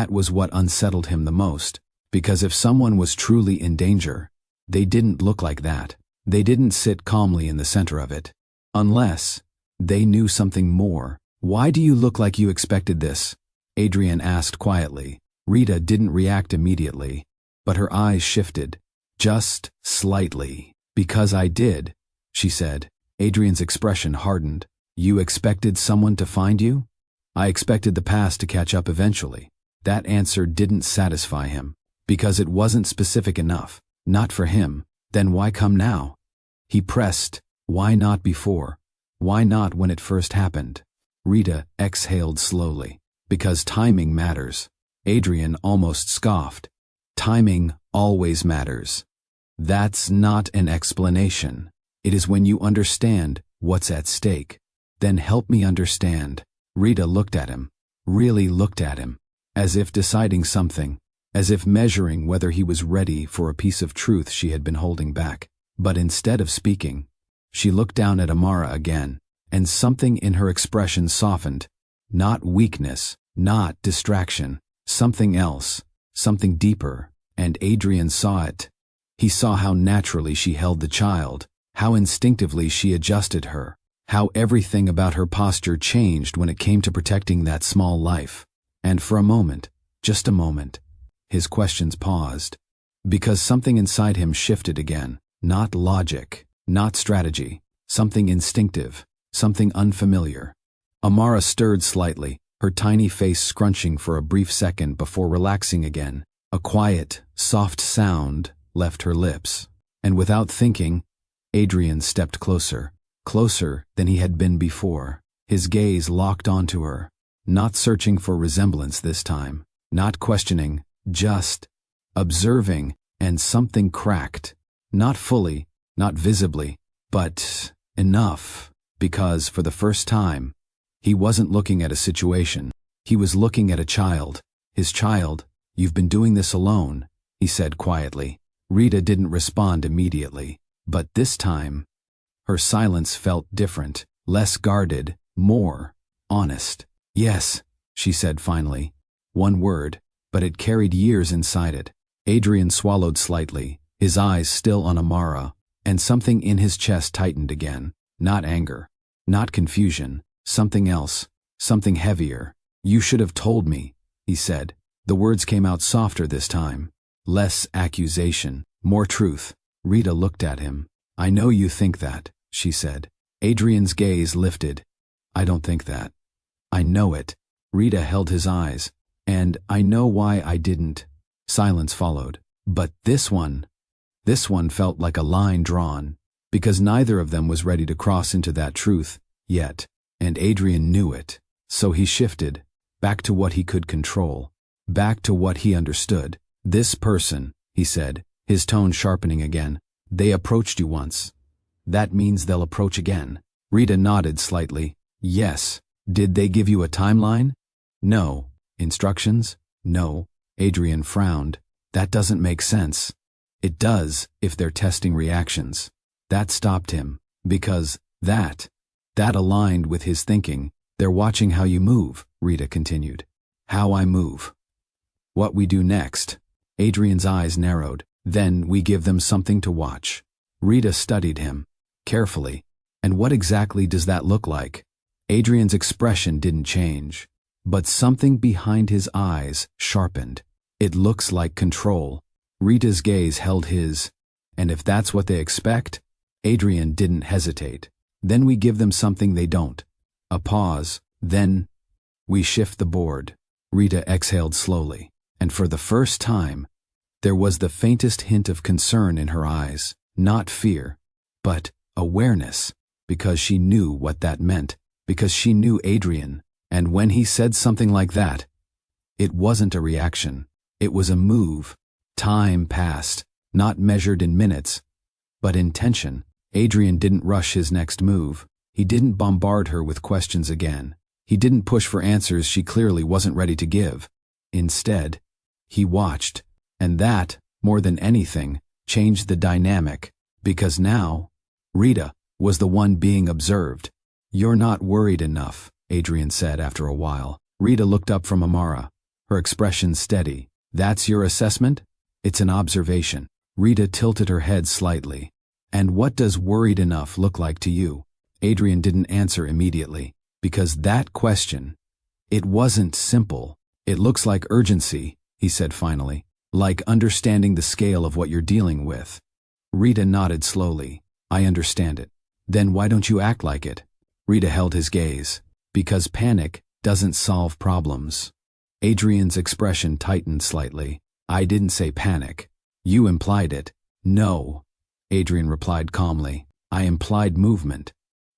Speaker 1: was what unsettled him the most. Because if someone was truly in danger, they didn't look like that. They didn't sit calmly in the center of it. Unless they knew something more. Why do you look like you expected this? Adrian asked quietly. Rita didn't react immediately, but her eyes shifted, just slightly. Because I did, she said. Adrian's expression hardened. You expected someone to find you? I expected the past to catch up eventually. That answer didn't satisfy him. Because it wasn't specific enough. Not for him. Then why come now? He pressed. Why not before? Why not when it first happened? Rita exhaled slowly. Because timing matters. Adrian almost scoffed. Timing always matters. That's not an explanation. It is when you understand what's at stake. Then help me understand. Rita looked at him. Really looked at him. As if deciding something. As if measuring whether he was ready for a piece of truth she had been holding back. But instead of speaking, she looked down at Amara again, and something in her expression softened. Not weakness, not distraction, something else, something deeper, and Adrian saw it. He saw how naturally she held the child, how instinctively she adjusted her, how everything about her posture changed when it came to protecting that small life. And for a moment, just a moment, his questions paused. Because something inside him shifted again. Not logic, not strategy, something instinctive, something unfamiliar. Amara stirred slightly, her tiny face scrunching for a brief second before relaxing again. A quiet, soft sound left her lips, and without thinking, Adrian stepped closer, closer than he had been before. His gaze locked onto her, not searching for resemblance this time, not questioning, just observing, and something cracked. Not fully, not visibly, but enough, because for the first time, he wasn't looking at a situation. He was looking at a child. His child. "You've been doing this alone," he said quietly. Rita didn't respond immediately, but this time, her silence felt different, less guarded, more honest. "Yes," she said finally. One word, but it carried years inside it. Adrian swallowed slightly, his eyes still on Amara, and something in his chest tightened again. Not anger, not confusion, something else, something heavier. "You should have told me," he said. The words came out softer this time. Less accusation, more truth. Rita looked at him. "I know you think that," she said. Adrian's gaze lifted. "I don't think that. I know it." Rita held his eyes. "And I know why I didn't." Silence followed. But this one felt like a line drawn, because neither of them was ready to cross into that truth yet, and Adrian knew it. So he shifted, back to what he could control, back to what he understood. "This person," he said, his tone sharpening again, "they approached you once. That means they'll approach again." Rita nodded slightly. "Yes." "Did they give you a timeline?" "No." "Instructions?" "No." Adrian frowned. "That doesn't make sense." "It does, if they're testing reactions." That stopped him, because that aligned with his thinking. "They're watching how you move," Rita continued. "How I move. What we do next." Adrian's eyes narrowed. "Then we give them something to watch." Rita studied him carefully. "And what exactly does that look like?" Adrian's expression didn't change, but something behind his eyes sharpened. "It looks like control." Rita's gaze held his. "And if that's what they expect?" Adrian didn't hesitate. "Then we give them something they don't." A pause. "Then we shift the board." Rita exhaled slowly, and for the first time, there was the faintest hint of concern in her eyes. Not fear, but awareness, because she knew what that meant, because she knew Adrian, and when he said something like that, it wasn't a reaction, it was a move. Time passed, not measured in minutes, but in tension. Adrian didn't rush his next move. He didn't bombard her with questions again. He didn't push for answers she clearly wasn't ready to give. Instead, he watched, and that, more than anything, changed the dynamic, because now, Rita was the one being observed. "You're not worried enough," Adrian said after a while. Rita looked up from Amara, her expression steady. "That's your assessment?" "It's an observation." Rita tilted her head slightly. "And what does worried enough look like to you?" Adrian didn't answer immediately, because that question, it wasn't simple. "It looks like urgency," he said finally, "like understanding the scale of what you're dealing with." Rita nodded slowly. "I understand it." "Then why don't you act like it?" Rita held his gaze. "Because panic doesn't solve problems." Adrian's expression tightened slightly. "I didn't say panic. You implied it." "No," Adrian replied calmly. "I implied movement."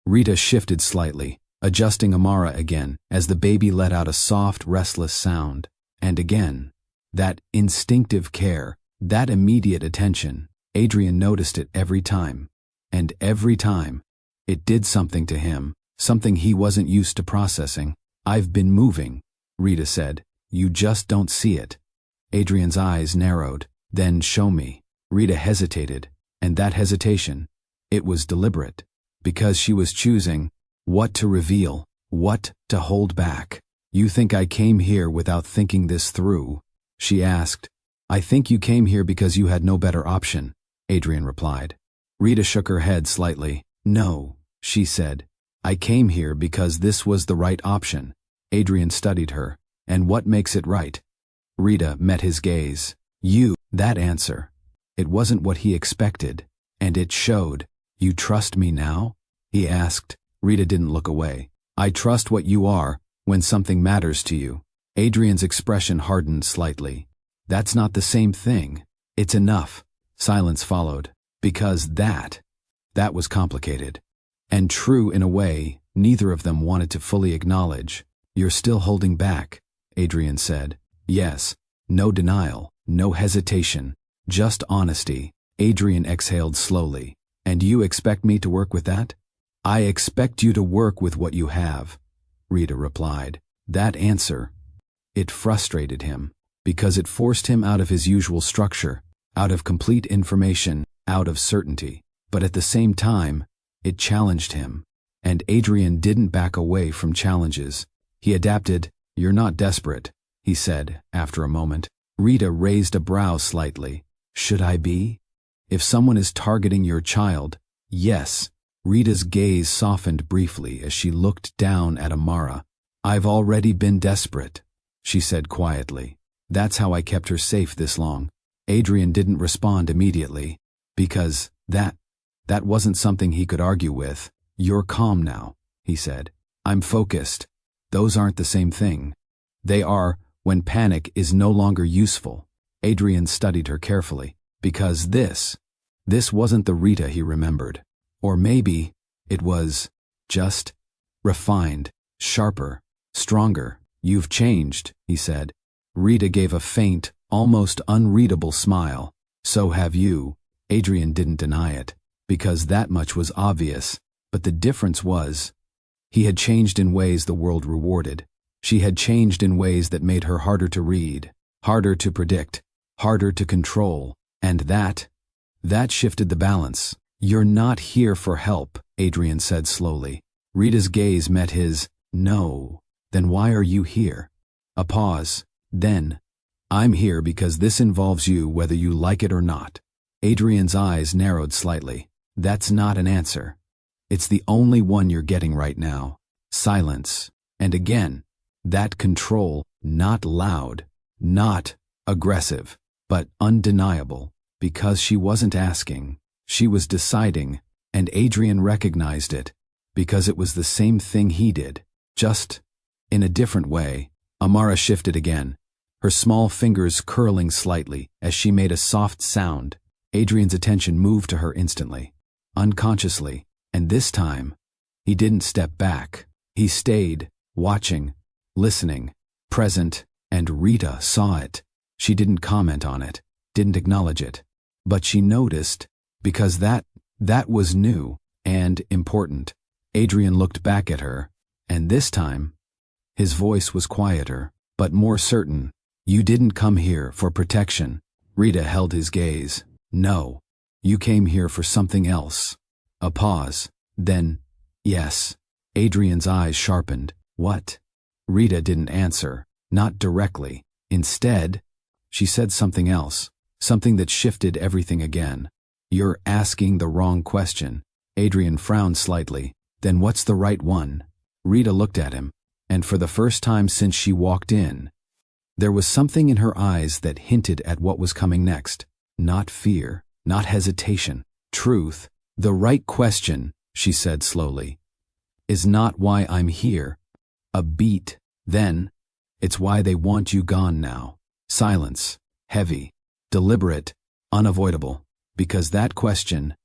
Speaker 1: Rita shifted slightly, adjusting Amara again as the baby let out a soft, restless sound. And again, that instinctive care, that immediate attention. Adrian noticed it every time. And every time, it did something to him, something he wasn't used to processing. "I've been moving," Rita said. "You just don't see it." Adrian's eyes narrowed. "Then show me." Rita hesitated, and that hesitation, it was deliberate, because she was choosing What to reveal? What to hold back? You think I came here without thinking this through? She asked. I think you came here because you had no better option, Adrian replied. Rita shook her head slightly. No, she said. I came here because this was the right option. Adrian studied her. And what makes it right? Rita met his gaze. That answer. It wasn't what he expected, and it showed. You trust me now? He asked. Rita didn't look away. I trust what you are when something matters to you. Adrian's expression hardened slightly. That's not the same thing. It's enough. Silence followed. Because that was complicated. And true in a way neither of them wanted to fully acknowledge. You're still holding back, Adrian said. Yes. No denial, no hesitation, just honesty. Adrian exhaled slowly. And you expect me to work with that? I expect you to work with what you have, Rita replied. That answer, it frustrated him, because it forced him out of his usual structure, out of complete information, out of certainty. But at the same time, it challenged him. And Adrian didn't back away from challenges. He adapted. You're not desperate, he said, after a moment. Rita raised a brow slightly. Should I be? If someone is targeting your child, yes. Rita's gaze softened briefly as she looked down at Amara. I've already been desperate, she said quietly. That's how I kept her safe this long. Adrian didn't respond immediately, because that wasn't something he could argue with. You're calm now, he said. I'm focused. Those aren't the same thing. They are when panic is no longer useful. Adrian studied her carefully, because this wasn't the Rita he remembered. Or maybe it was just refined, sharper, stronger. You've changed, he said. Rita gave a faint, almost unreadable smile. So have you. Adrian didn't deny it, because that much was obvious. But the difference was, he had changed in ways the world rewarded. She had changed in ways that made her harder to read, harder to predict, harder to control. And that shifted the balance. You're not here for help, Adrian said slowly. Rita's gaze met his. No. Then why are you here? A pause. Then, I'm here because this involves you whether you like it or not. Adrian's eyes narrowed slightly. That's not an answer. It's the only one you're getting right now. Silence. And again, that control, not loud, not aggressive, but undeniable, because she wasn't asking. She was deciding, and Adrian recognized it, because it was the same thing he did, just in a different way. Amara shifted again, her small fingers curling slightly as she made a soft sound. Adrian's attention moved to her instantly, unconsciously, and this time, he didn't step back. He stayed, watching, listening, present, and Rita saw it. She didn't comment on it, didn't acknowledge it, but she noticed, because that was new and important. Adrian looked back at her, and this time, his voice was quieter, but more certain. You didn't come here for protection. Rita held his gaze. No, you came here for something else. A pause. Then, yes. Adrian's eyes sharpened. What? Rita didn't answer, not directly. Instead, she said something else, something that shifted everything again. You're asking the wrong question. Adrian frowned slightly. Then what's the right one? Rita looked at him, and for the first time since she walked in, there was something in her eyes that hinted at what was coming next. Not fear, not hesitation. Truth. The right question, she said slowly, is not why I'm here. A beat. Then, it's why they want you gone now. Silence. Heavy. Deliberate. Unavoidable. Because that question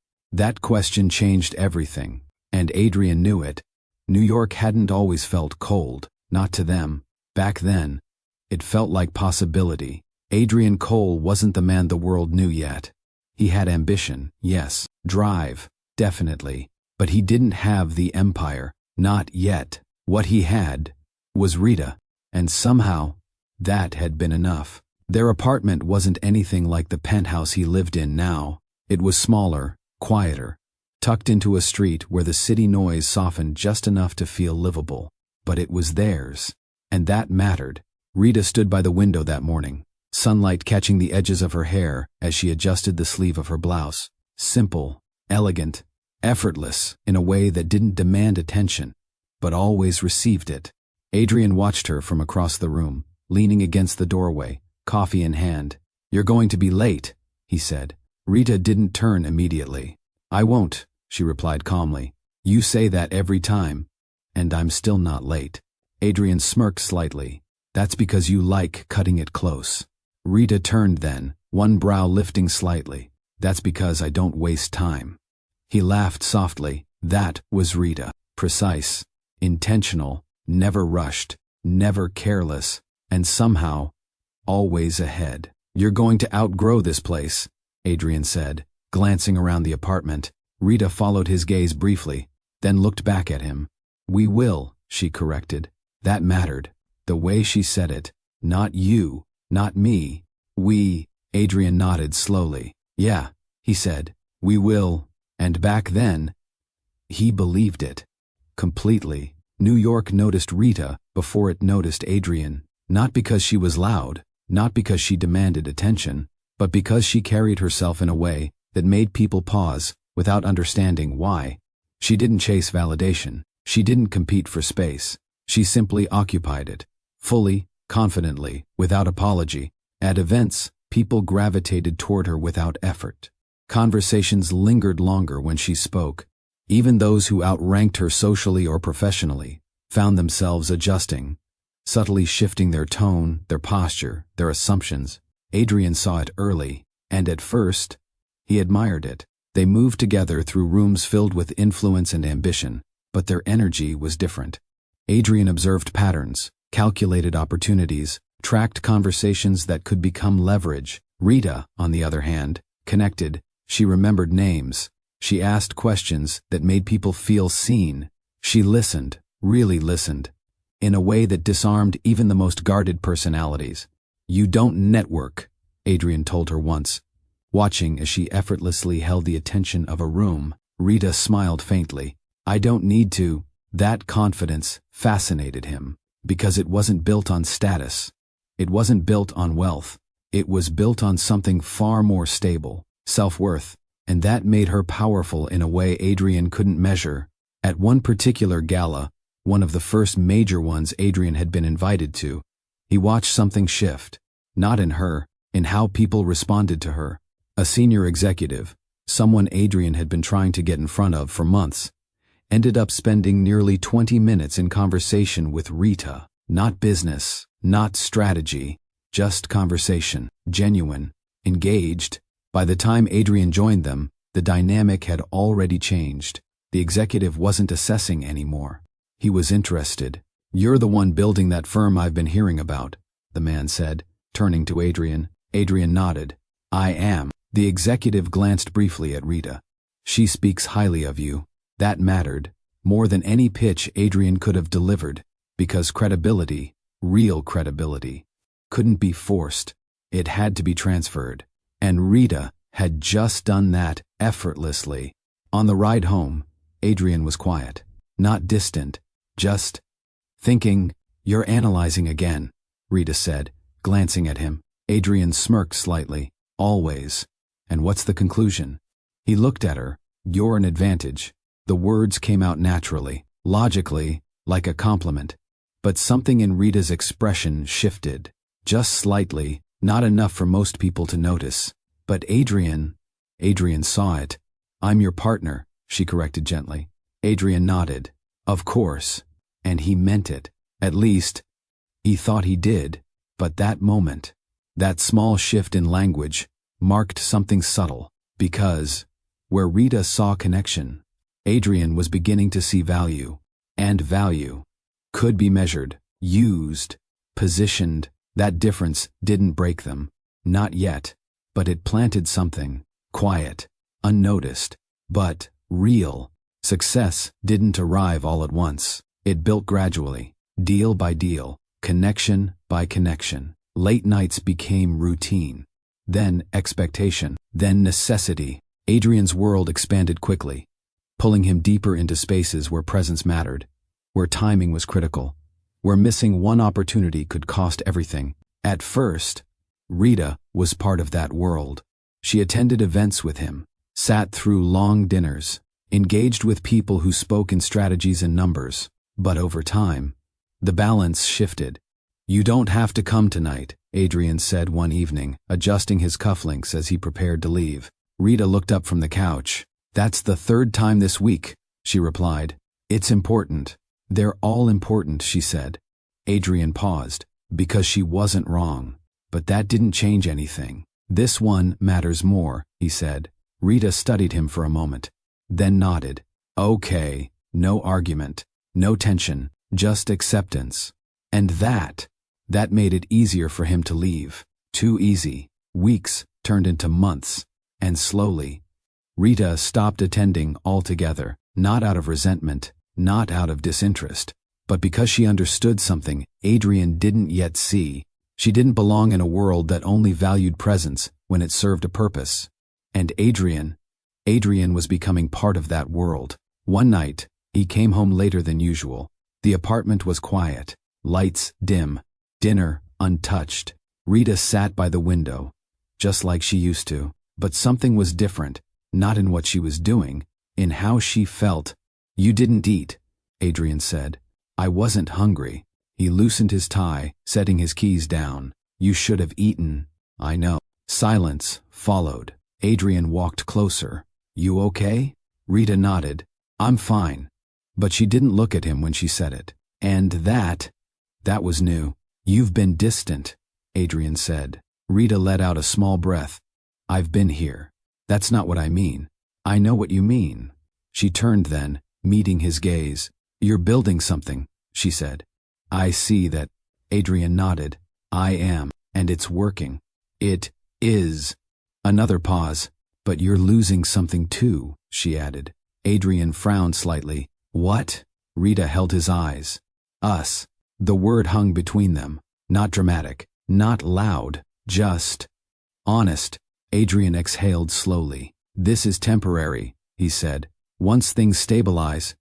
Speaker 1: changed everything. And Adrian knew it. New York hadn't always felt cold, not to them. Back then, it felt like possibility. Adrian Cole wasn't the man the world knew yet. He had ambition, yes, drive, definitely, but he didn't have the empire, not yet. What he had was Rita, and somehow, that had been enough. Their apartment wasn't anything like the penthouse he lived in now. It was smaller, quieter, tucked into a street where the city noise softened just enough to feel livable. But it was theirs. And that mattered. Rita stood by the window that morning, sunlight catching the edges of her hair as she adjusted the sleeve of her blouse. Simple, elegant, effortless in a way that didn't demand attention, but always received it. Adrian watched her from across the room, leaning against the doorway, coffee in hand. "You're going to be late," he said. Rita didn't turn immediately. "I won't," she replied calmly. "You say that every time, and I'm still not late." Adrian smirked slightly. "That's because you like cutting it close." Rita turned then, one brow lifting slightly. "That's because I don't waste time." He laughed softly. That was Rita. Precise, intentional, never rushed, never careless, and somehow, always ahead. "You're going to outgrow this place," Adrian said, glancing around the apartment. Rita followed his gaze briefly, then looked back at him. "We will," she corrected. That mattered. The way she said it. "Not you, not me. We." Adrian nodded slowly. "Yeah," he said. "We will." And back then, he believed it. Completely. New York noticed Rita before it noticed Adrian. Not because she was loud, not because she demanded attention, but because she carried herself in a way that made people pause without understanding why. She didn't chase validation. She didn't compete for space. She simply occupied it. Fully, confidently, without apology. At events, people gravitated toward her without effort. Conversations lingered longer when she spoke. Even those who outranked her socially or professionally found themselves adjusting, subtly shifting their tone, their posture, their assumptions. Adrian saw it early, and at first, he admired it. They moved together through rooms filled with influence and ambition, but their energy was different. Adrian observed patterns, calculated opportunities, tracked conversations that could become leverage. Rita, on the other hand, connected. She remembered names. She asked questions that made people feel seen. She listened, really listened, in a way that disarmed even the most guarded personalities. "You don't network," Adrian told her once. Watching as she effortlessly held the attention of a room, Rita smiled faintly. "I don't need to." That confidence fascinated him, because it wasn't built on status. It wasn't built on wealth. It was built on something far more stable, self-worth, and that made her powerful in a way Adrian couldn't measure. At one particular gala, one of the first major ones Adrian had been invited to, he watched something shift. Not in her, in how people responded to her. A senior executive, someone Adrian had been trying to get in front of for months, ended up spending nearly 20 minutes in conversation with Rita. Not business, not strategy, just conversation. Genuine, engaged. By the time Adrian joined them, the dynamic had already changed. The executive wasn't assessing anymore. He was interested. "You're the one building that firm I've been hearing about," the man said, turning to Adrian. Adrian nodded. "I am." The executive glanced briefly at Rita. "She speaks highly of you." That mattered, more than any pitch Adrian could have delivered, because credibility, real credibility, couldn't be forced. It had to be transferred. And Rita had just done that effortlessly. On the ride home, Adrian was quiet, not distant, just thinking. "You're analyzing again," Rita said, glancing at him. Adrian smirked slightly. "Always. And what's the conclusion?" He looked at her. "You're an advantage." The words came out naturally, logically, like a compliment. But something in Rita's expression shifted. Just slightly, not enough for most people to notice. But Adrian saw it. "I'm your partner," she corrected gently. Adrian nodded. "Of course." And he meant it. At least, he thought he did. But that moment, that small shift in language, marked something subtle. Because, where Rita saw connection, Adrian was beginning to see value. And value could be measured, used, positioned. That difference didn't break them. Not yet. But it planted something. Quiet. Unnoticed. But real. Success didn't arrive all at once. It built gradually. Deal by deal. Connection by connection. Late nights became routine. Then expectation. Then necessity. Adrian's world expanded quickly. pulling him deeper into spaces where presence mattered, where timing was critical, where missing one opportunity could cost everything. At first, Rita was part of that world. She attended events with him, sat through long dinners, engaged with people who spoke in strategies and numbers. But over time, the balance shifted. "You don't have to come tonight," Adrian said one evening, adjusting his cufflinks as he prepared to leave. Rita looked up from the couch. "That's the third time this week," she replied. "It's important." "They're all important," she said. Adrian paused, because she wasn't wrong. But that didn't change anything. "This one matters more," he said. Rita studied him for a moment, then nodded. "Okay, no argument, no tension, just acceptance." And that made it easier for him to leave. Too easy. Weeks turned into months, and slowly, Rita stopped attending altogether, not out of resentment, not out of disinterest, but because she understood something Adrian didn't yet see. She didn't belong in a world that only valued presence when it served a purpose. And Adrian was becoming part of that world. One night, he came home later than usual. The apartment was quiet, lights dim, dinner untouched. Rita sat by the window, just like she used to. But something was different, not in what she was doing, in how she felt. "You didn't eat," Adrian said. "I wasn't hungry." He loosened his tie, setting his keys down. "You should have eaten." "I know." Silence followed. Adrian walked closer. "You okay?" Rita nodded. "I'm fine." But she didn't look at him when she said it. And that was new. "You've been distant," Adrian said. Rita let out a small breath. "I've been here." "That's not what I mean." "I know what you mean." She turned then, meeting his gaze. "You're building something," she said. "I see that." Adrian nodded. "I am, and it's working." "It is." Another pause. "But you're losing something too," she added. Adrian frowned slightly. "What?" Rita held his eyes. "Us." The word hung between them. Not dramatic, not loud, just honest. Adrian exhaled slowly. "This is temporary," he said. "Once things stabilize."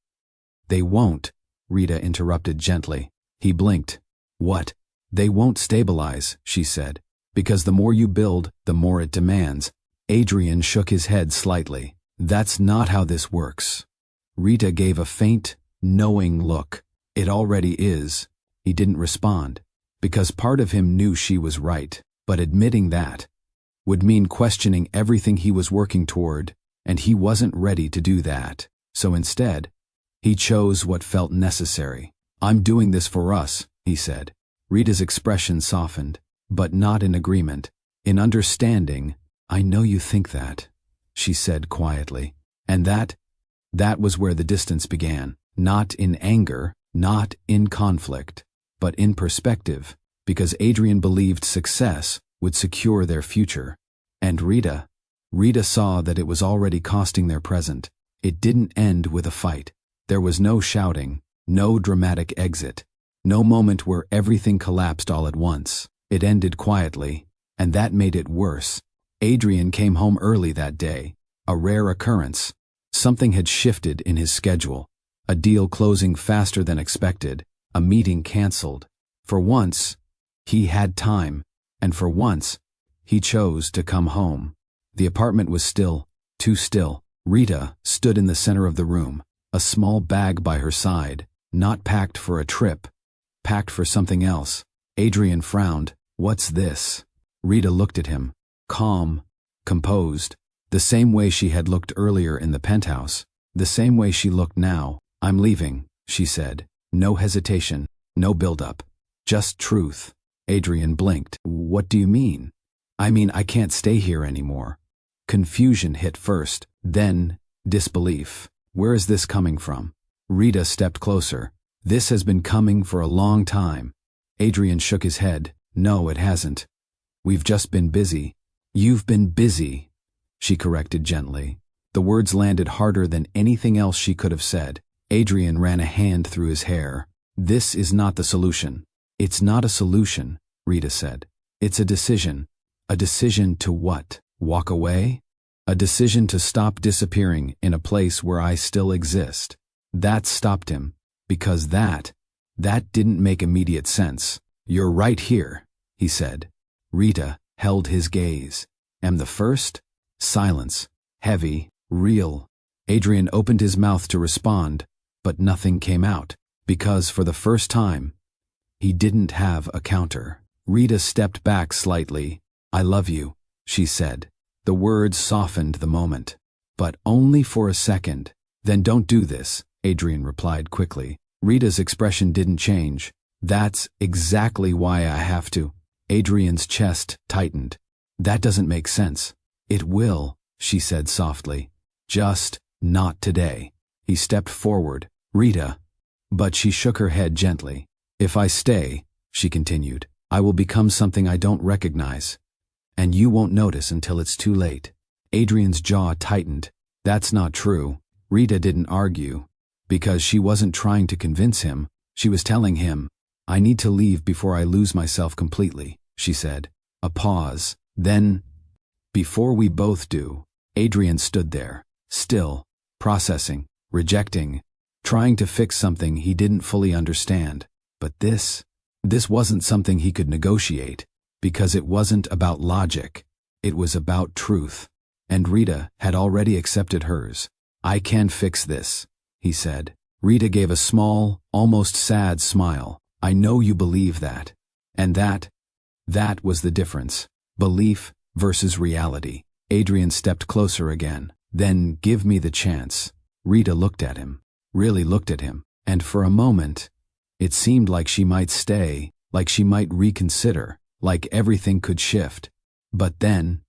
Speaker 1: "They won't," Rita interrupted gently. He blinked. "What?" "They won't stabilize," she said. "Because the more you build, the more it demands." Adrian shook his head slightly. "That's not how this works." Rita gave a faint, knowing look. "It already is." He didn't respond, because part of him knew she was right, but admitting that would mean questioning everything he was working toward, and he wasn't ready to do that. So instead, he chose what felt necessary. "I'm doing this for us," he said. Rita's expression softened, but not in agreement. In understanding. "I know you think that," she said quietly. And that was where the distance began. Not in anger, not in conflict, but in perspective, because Adrian believed success would secure their future. And Rita saw that it was already costing their present. It didn't end with a fight. There was no shouting, no dramatic exit, no moment where everything collapsed all at once. It ended quietly, and that made it worse. Adrian came home early that day, a rare occurrence. Something had shifted in his schedule, a deal closing faster than expected, a meeting canceled. For once, he had time, and for once, he chose to come home. The apartment was still, too still. Rita stood in the center of the room, a small bag by her side, not packed for a trip, packed for something else. Adrian frowned. "What's this?" Rita looked at him, calm, composed, the same way she had looked earlier in the penthouse, the same way she looked now. "I'm leaving," she said. No hesitation, no build-up, just truth. Adrian blinked. "What do you mean?" "I mean I can't stay here anymore." Confusion hit first, then disbelief. "Where is this coming from?" Rita stepped closer. "This has been coming for a long time." Adrian shook his head. "No, it hasn't. We've just been busy." "You've been busy," she corrected gently. The words landed harder than anything else she could have said. Adrian ran a hand through his hair. "This is not the solution." "It's not a solution," Rita said. "It's a decision." "A decision to what? Walk away?" A decision to stop disappearing in a place where I still exist. That stopped him, because that didn't make immediate sense. You're right here, he said. Rita held his gaze. Am the first? Silence. Heavy, real. Adrian opened his mouth to respond, but nothing came out, because for the first time, he didn't have a counter. Rita stepped back slightly. I love you, she said. The words softened the moment. But only for a second. Then don't do this, Adrian replied quickly. Rita's expression didn't change. That's exactly why I have to. Adrian's chest tightened. That doesn't make sense. It will, she said softly. Just not today. He stepped forward. Rita. But she shook her head gently. If I stay, she continued, I will become something I don't recognize. And you won't notice until it's too late. Adrian's jaw tightened. That's not true. Rita didn't argue. Because she wasn't trying to convince him. She was telling him, I need to leave before I lose myself completely, she said. A pause. Then, before we both do, Adrian stood there, still, processing, rejecting, trying to fix something he didn't fully understand. But this wasn't something he could negotiate. Because it wasn't about logic, it was about truth. And Rita had already accepted hers. I can fix this, he said. Rita gave a small, almost sad smile. I know you believe that. And that was the difference. Belief versus reality. Adrian stepped closer again. Then give me the chance. Rita looked at him, really looked at him, and for a moment, it seemed like she might stay, like she might reconsider. Like everything could shift. But then,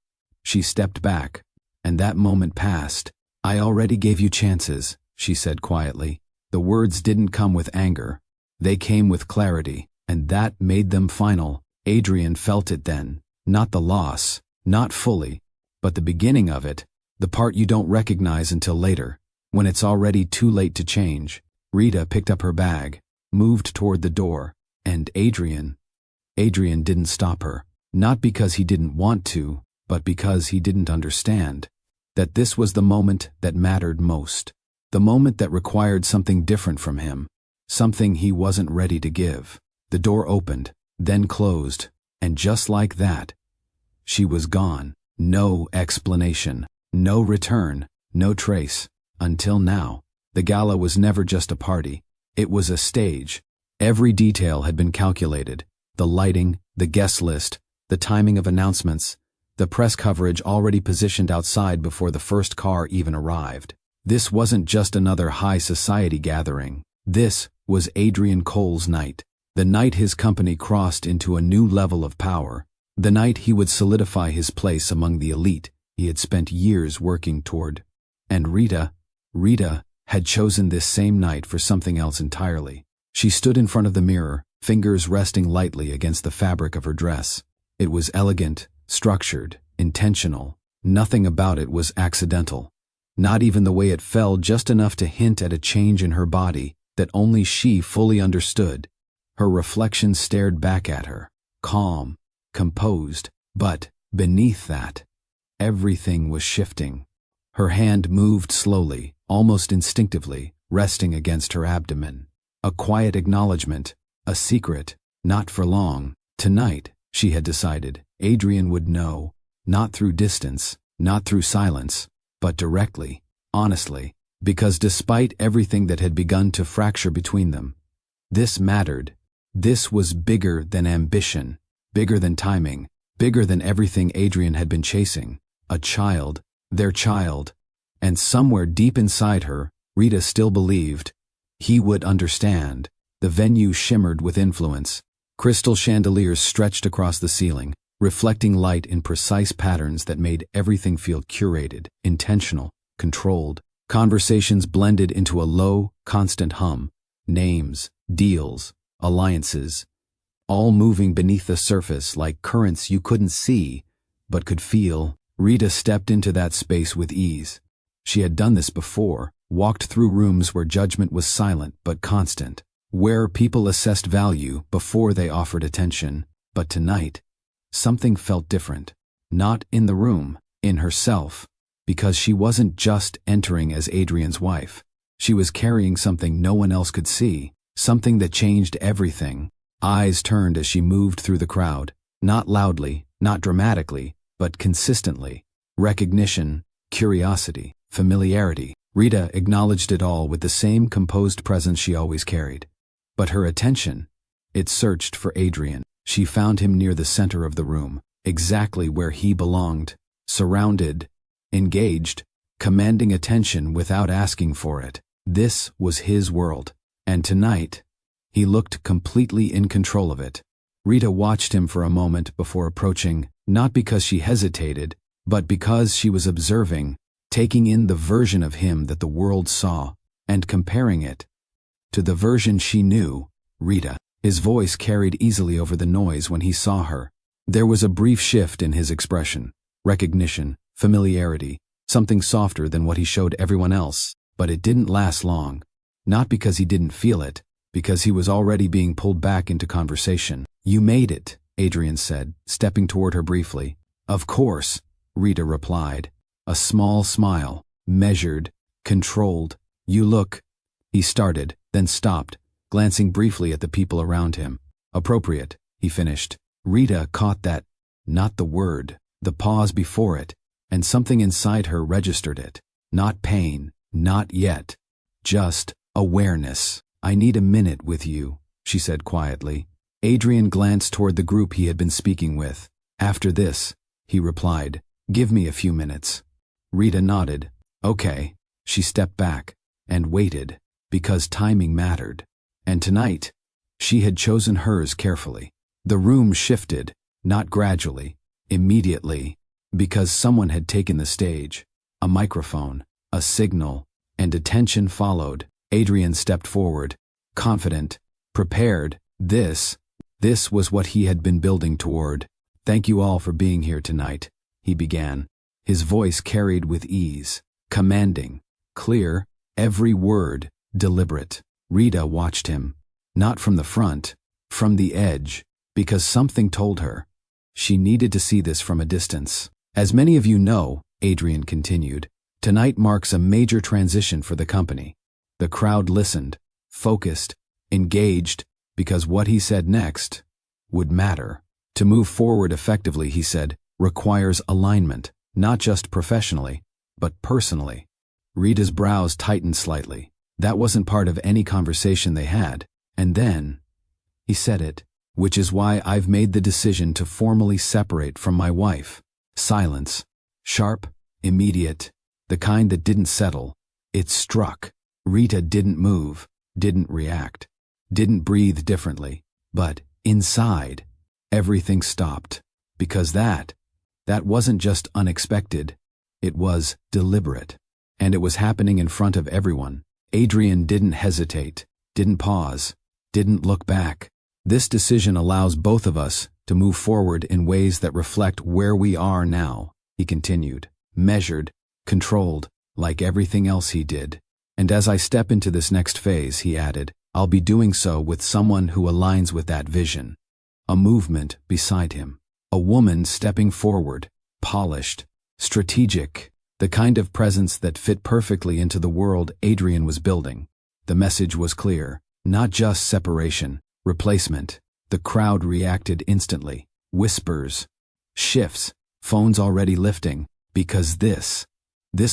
Speaker 1: she stepped back, and that moment passed. I already gave you chances, she said quietly. The words didn't come with anger. They came with clarity, and that made them final. Adrian felt it then. Not the loss, not fully, but the beginning of it, the part you don't recognize until later, when it's already too late to change. Rita picked up her bag, moved toward the door, and Adrian didn't stop her, not because he didn't want to, but because he didn't understand that this was the moment that mattered most, the moment that required something different from him, something he wasn't ready to give. The door opened, then closed, and just like that, she was gone. No explanation, no return, no trace. Until now, the gala was never just a party. It was a stage. Every detail had been calculated. The lighting, the guest list, the timing of announcements, the press coverage already positioned outside before the first car even arrived. This wasn't just another high society gathering. This was Adrian Cole's night. The night his company crossed into a new level of power. The night he would solidify his place among the elite he had spent years working toward. And Rita had chosen this same night for something else entirely. She stood in front of the mirror, fingers resting lightly against the fabric of her dress. It was elegant, structured, intentional. Nothing about it was accidental. Not even the way it fell, just enough to hint at a change in her body that only she fully understood. Her reflection stared back at her, calm, composed, but beneath that, everything was shifting. Her hand moved slowly, almost instinctively, resting against her abdomen. A quiet acknowledgement, a secret, not for long. Tonight, she had decided, Adrian would know, not through distance, not through silence, but directly, honestly, because despite everything that had begun to fracture between them, this mattered. This was bigger than ambition, bigger than timing, bigger than everything Adrian had been chasing. A child, their child, and somewhere deep inside her, Rita still believed he would understand. The venue shimmered with influence. Crystal chandeliers stretched across the ceiling, reflecting light in precise patterns that made everything feel curated, intentional, controlled. Conversations blended into a low, constant hum. Names, deals, alliances, all moving beneath the surface like currents you couldn't see, but could feel. Rita stepped into that space with ease. She had done this before, walked through rooms where judgment was silent but constant, where people assessed value before they offered attention. But tonight, something felt different. Not in the room, in herself. because she wasn't just entering as Adrian's wife. She was carrying something no one else could see, something that changed everything. Eyes turned as she moved through the crowd, not loudly, not dramatically, but consistently. Recognition, curiosity, familiarity. Rita acknowledged it all with the same composed presence she always carried. But her attention, it searched for Adrian. She found him near the center of the room, exactly where he belonged, surrounded, engaged, commanding attention without asking for it. This was his world, and tonight, he looked completely in control of it. Rita watched him for a moment before approaching, not because she hesitated, but because she was observing, taking in the version of him that the world saw, and comparing it to the version she knew. Rita. His voice carried easily over the noise when he saw her. There was a brief shift in his expression, recognition, familiarity, something softer than what he showed everyone else, but it didn't last long. Not because he didn't feel it, because he was already being pulled back into conversation. "You made it," Adrian said, stepping toward her briefly. "Of course," Rita replied. A small smile, measured, controlled. "You look," he started, then stopped, glancing briefly at the people around him. "Appropriate," he finished. Rita caught that, not the word, the pause before it, and something inside her registered it. Not pain, not yet. Just awareness. "I need a minute with you," she said quietly. Adrian glanced toward the group he had been speaking with. "After this," he replied, "give me a few minutes." Rita nodded. "Okay." She stepped back and waited, because timing mattered. And tonight, she had chosen hers carefully. The room shifted, not gradually, immediately, because someone had taken the stage. A microphone, a signal, and attention followed. Adrian stepped forward, confident, prepared. This was what he had been building toward. "Thank you all for being here tonight," he began. His voice carried with ease, commanding, clear, every word deliberate. Rita watched him, not from the front, from the edge, because something told her she needed to see this from a distance. "As many of you know," Adrian continued, "tonight marks a major transition for the company." The crowd listened, focused, engaged, because what he said next would matter. "To move forward effectively," he said, "requires alignment, not just professionally, but personally." Rita's brows tightened slightly. That wasn't part of any conversation they had. And then, he said it, "which is why I've made the decision to formally separate from my wife." Silence. Sharp, immediate, the kind that didn't settle. It struck. Rita didn't move, didn't react, didn't breathe differently. But inside, everything stopped. Because that wasn't just unexpected. It was deliberate. And it was happening in front of everyone. Adrian didn't hesitate, didn't pause, didn't look back. "This decision allows both of us to move forward in ways that reflect where we are now," he continued, measured, controlled, like everything else he did. "And as I step into this next phase," he added, "I'll be doing so with someone who aligns with that vision." A movement beside him. A woman stepping forward, polished, strategic, the kind of presence that fit perfectly into the world Adrian was building. The message was clear, not just separation, replacement. The crowd reacted instantly. Whispers, shifts, phones already lifting, because this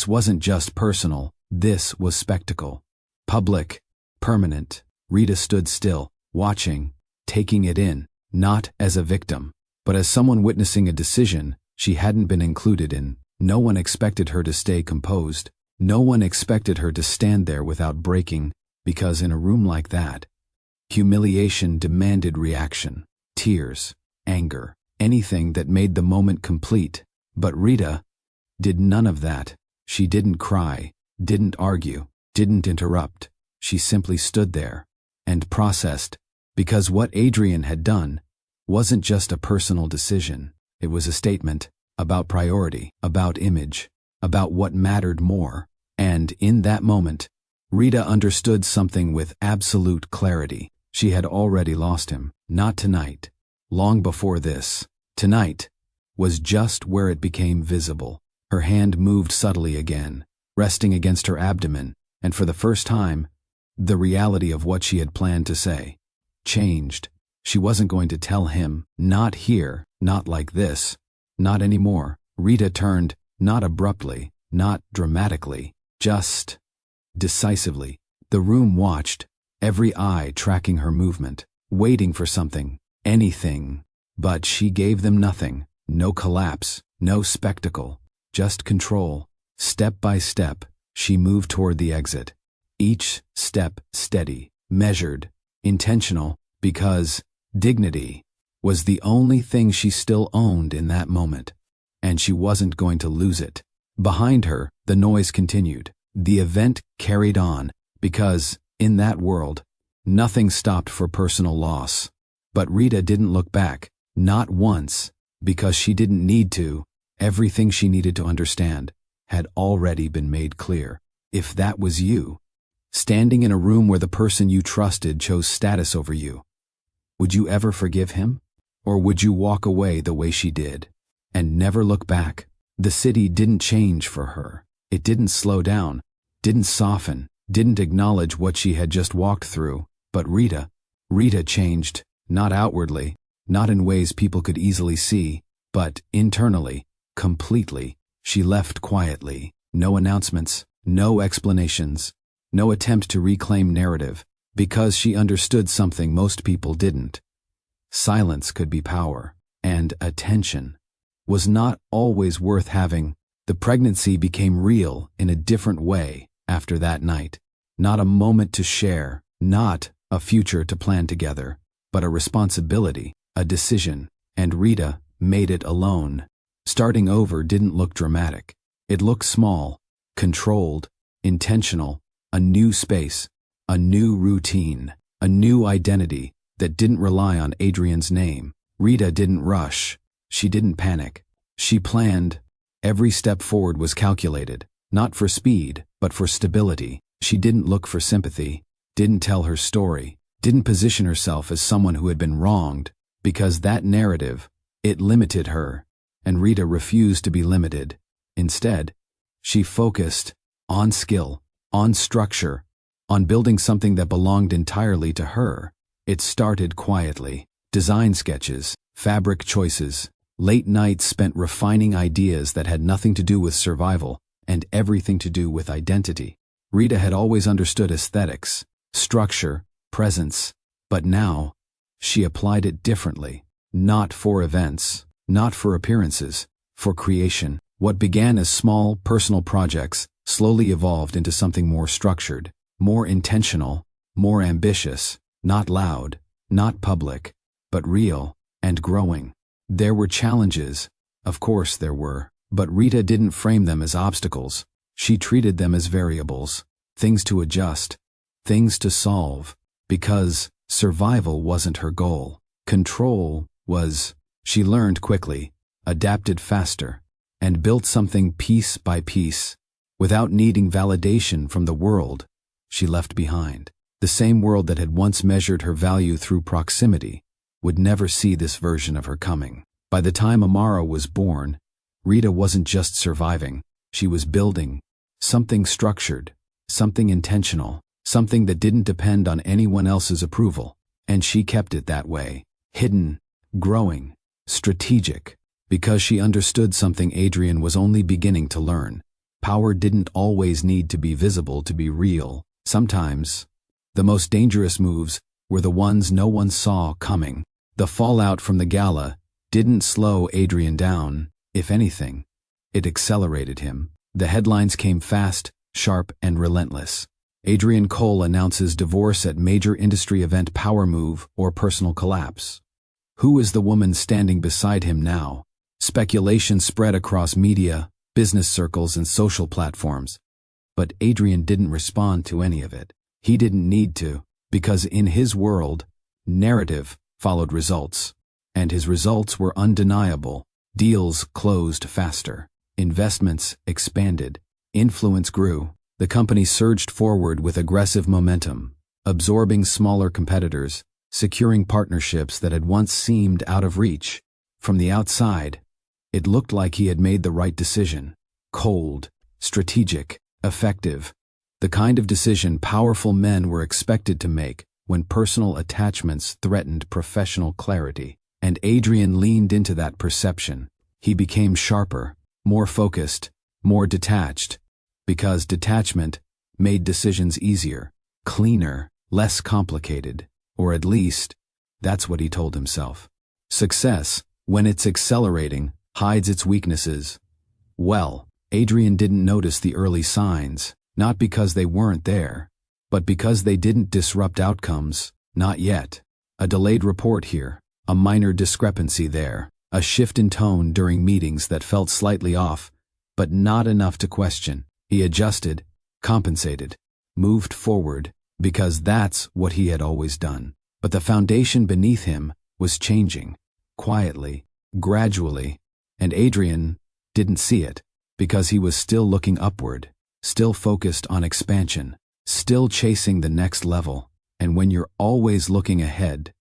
Speaker 1: wasn't just personal, this was spectacle. Public, permanent. Rita stood still, watching, taking it in, not as a victim, but as someone witnessing a decision she hadn't been included in. No one expected her to stay composed. No one expected her to stand there without breaking, because in a room like that, humiliation demanded reaction, tears, anger, anything that made the moment complete. But Rita did none of that. She didn't cry, didn't argue, didn't interrupt. She simply stood there and processed, because what Adrian had done wasn't just a personal decision. It was a statement about priority, about image, about what mattered more. And in that moment, Rita understood something with absolute clarity. She had already lost him. Not tonight. Long before this. Tonight was just where it became visible. Her hand moved subtly again, resting against her abdomen, and for the first time, the reality of what she had planned to say changed. She wasn't going to tell him, not here, not like this, not anymore. Rita turned, not abruptly, not dramatically, just decisively. The room watched, every eye tracking her movement, waiting for something, anything. But she gave them nothing, no collapse, no spectacle, just control. Step by step, she moved toward the exit. Each step steady, measured, intentional, because dignity was the only thing she still owned in that moment, and she wasn't going to lose it. Behind her, the noise continued. The event carried on, because, in that world, nothing stopped for personal loss. But Rita didn't look back, not once, because she didn't need to. Everything she needed to understand had already been made clear. If that was you, standing in a room where the person you trusted chose status over you, would you ever forgive him? Or would you walk away the way she did, and never look back? The city didn't change for her. It didn't slow down, didn't soften, didn't acknowledge what she had just walked through. But Rita changed, not outwardly, not in ways people could easily see, but internally, completely. She left quietly, no announcements, no explanations, no attempt to reclaim narrative, because she understood something most people didn't. Silence could be power, and attention was not always worth having. The pregnancy became real in a different way after that night. Not a moment to share, not a future to plan together, but a responsibility, a decision, and Rita made it alone. Starting over didn't look dramatic. It looked small, controlled, intentional, a new space, a new routine, a new identity that didn't rely on Adrian's name. Rita didn't rush. She didn't panic. She planned. Every step forward was calculated, not for speed, but for stability. She didn't look for sympathy, didn't tell her story, didn't position herself as someone who had been wronged, because that narrative, it limited her, and Rita refused to be limited. Instead, she focused on skill, on structure, on building something that belonged entirely to her. It started quietly. Design sketches, fabric choices, late nights spent refining ideas that had nothing to do with survival and everything to do with identity. Rita had always understood aesthetics, structure, presence, but now she applied it differently. Not for events, not for appearances, for creation. What began as small, personal projects slowly evolved into something more structured, more intentional, more ambitious, not loud, not public, but real and growing. There were challenges, of course there were, but Rita didn't frame them as obstacles. She treated them as variables, things to adjust, things to solve, because survival wasn't her goal. Control was. She learned quickly, adapted faster, and built something piece by piece, without needing validation from the world she left behind. The same world that had once measured her value through proximity would never see this version of her coming. By the time Amara was born, Rita wasn't just surviving, she was building something structured, something intentional, something that didn't depend on anyone else's approval. And she kept it that way, hidden, growing, strategic, because she understood something Adrian was only beginning to learn. Power didn't always need to be visible to be real. Sometimes, the most dangerous moves were the ones no one saw coming. The fallout from the gala didn't slow Adrian down. If anything, it accelerated him. The headlines came fast, sharp, and relentless. Adrian Cole announces divorce at major industry event, power move, or personal collapse. Who is the woman standing beside him now? Speculation spread across media, business circles, and social platforms. But Adrian didn't respond to any of it. He didn't need to, because in his world, narrative followed results, and his results were undeniable. Deals closed faster, investments expanded, influence grew. The company surged forward with aggressive momentum, absorbing smaller competitors, securing partnerships that had once seemed out of reach. From the outside, it looked like he had made the right decision. Cold, strategic, effective. The kind of decision powerful men were expected to make when personal attachments threatened professional clarity. And Adrian leaned into that perception. He became sharper, more focused, more detached, because detachment made decisions easier, cleaner, less complicated, or at least, that's what he told himself. Success, when it's accelerating, hides its weaknesses. Well, Adrian didn't notice the early signs, not because they weren't there, but because they didn't disrupt outcomes, not yet. A delayed report here, a minor discrepancy there, a shift in tone during meetings that felt slightly off, but not enough to question. He adjusted, compensated, moved forward, because that's what he had always done. But the foundation beneath him was changing, quietly, gradually, and Adrian didn't see it, because he was still looking upward, still focused on expansion, still chasing the next level. And when you're always looking ahead,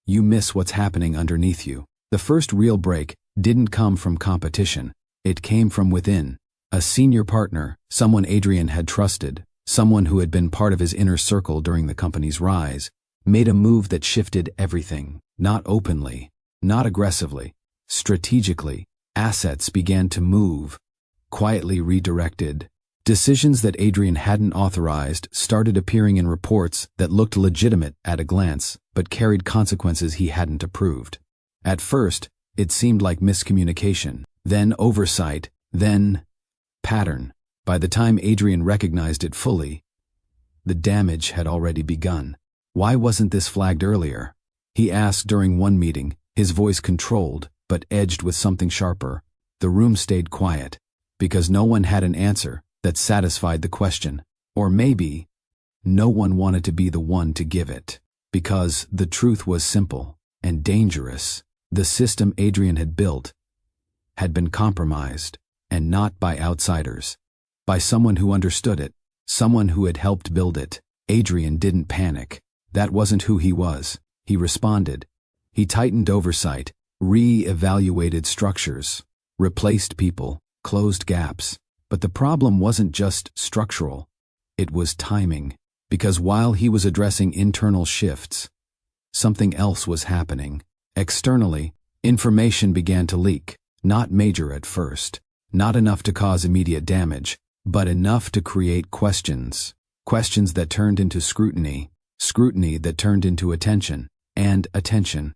Speaker 1: you miss what's happening underneath you. The first real break didn't come from competition. It came from within. A senior partner, someone Adrian had trusted, someone who had been part of his inner circle during the company's rise, made a move that shifted everything. Not openly, not aggressively, strategically. Assets began to move, quietly redirected. Decisions that Adrian hadn't authorized started appearing in reports that looked legitimate at a glance, but carried consequences he hadn't approved. At first, it seemed like miscommunication, then oversight, then pattern. By the time Adrian recognized it fully, the damage had already begun. Why wasn't this flagged earlier? He asked during one meeting, his voice controlled, but edged with something sharper. The room stayed quiet, because no one had an answer that satisfied the question. Or maybe, no one wanted to be the one to give it. Because the truth was simple and dangerous. The system Adrian had built had been compromised, and not by outsiders. By someone who understood it, someone who had helped build it. Adrian didn't panic. That wasn't who he was. He responded. He tightened oversight, re-evaluated structures, replaced people, closed gaps. But the problem wasn't just structural. It was timing. Because while he was addressing internal shifts, something else was happening. Externally, information began to leak. Not major at first. Not enough to cause immediate damage, but enough to create questions. Questions that turned into scrutiny. Scrutiny that turned into attention. And attention,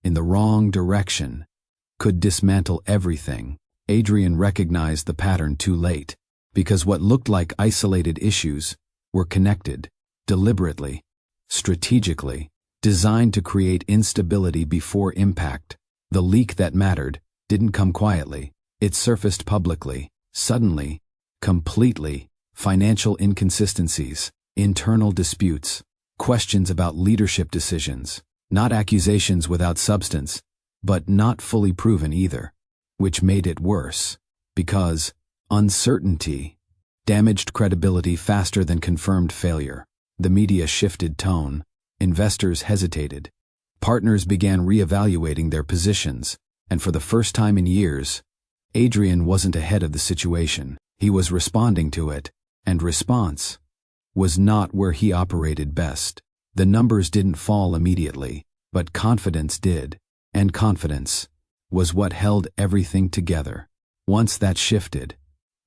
Speaker 1: in the wrong direction, could dismantle everything. Adrian recognized the pattern too late, because what looked like isolated issues were connected, deliberately, strategically, designed to create instability before impact. The leak that mattered didn't come quietly. It surfaced publicly, suddenly, completely. Financial inconsistencies, internal disputes, questions about leadership decisions. Not accusations without substance, but not fully proven either. Which made it worse, because uncertainty damaged credibility faster than confirmed failure. The media shifted tone. Investors hesitated. Partners began reevaluating their positions, and for the first time in years, Adrian wasn't ahead of the situation. He was responding to it, and response was not where he operated best. The numbers didn't fall immediately, but confidence did, and confidence was what held everything together. Once that shifted,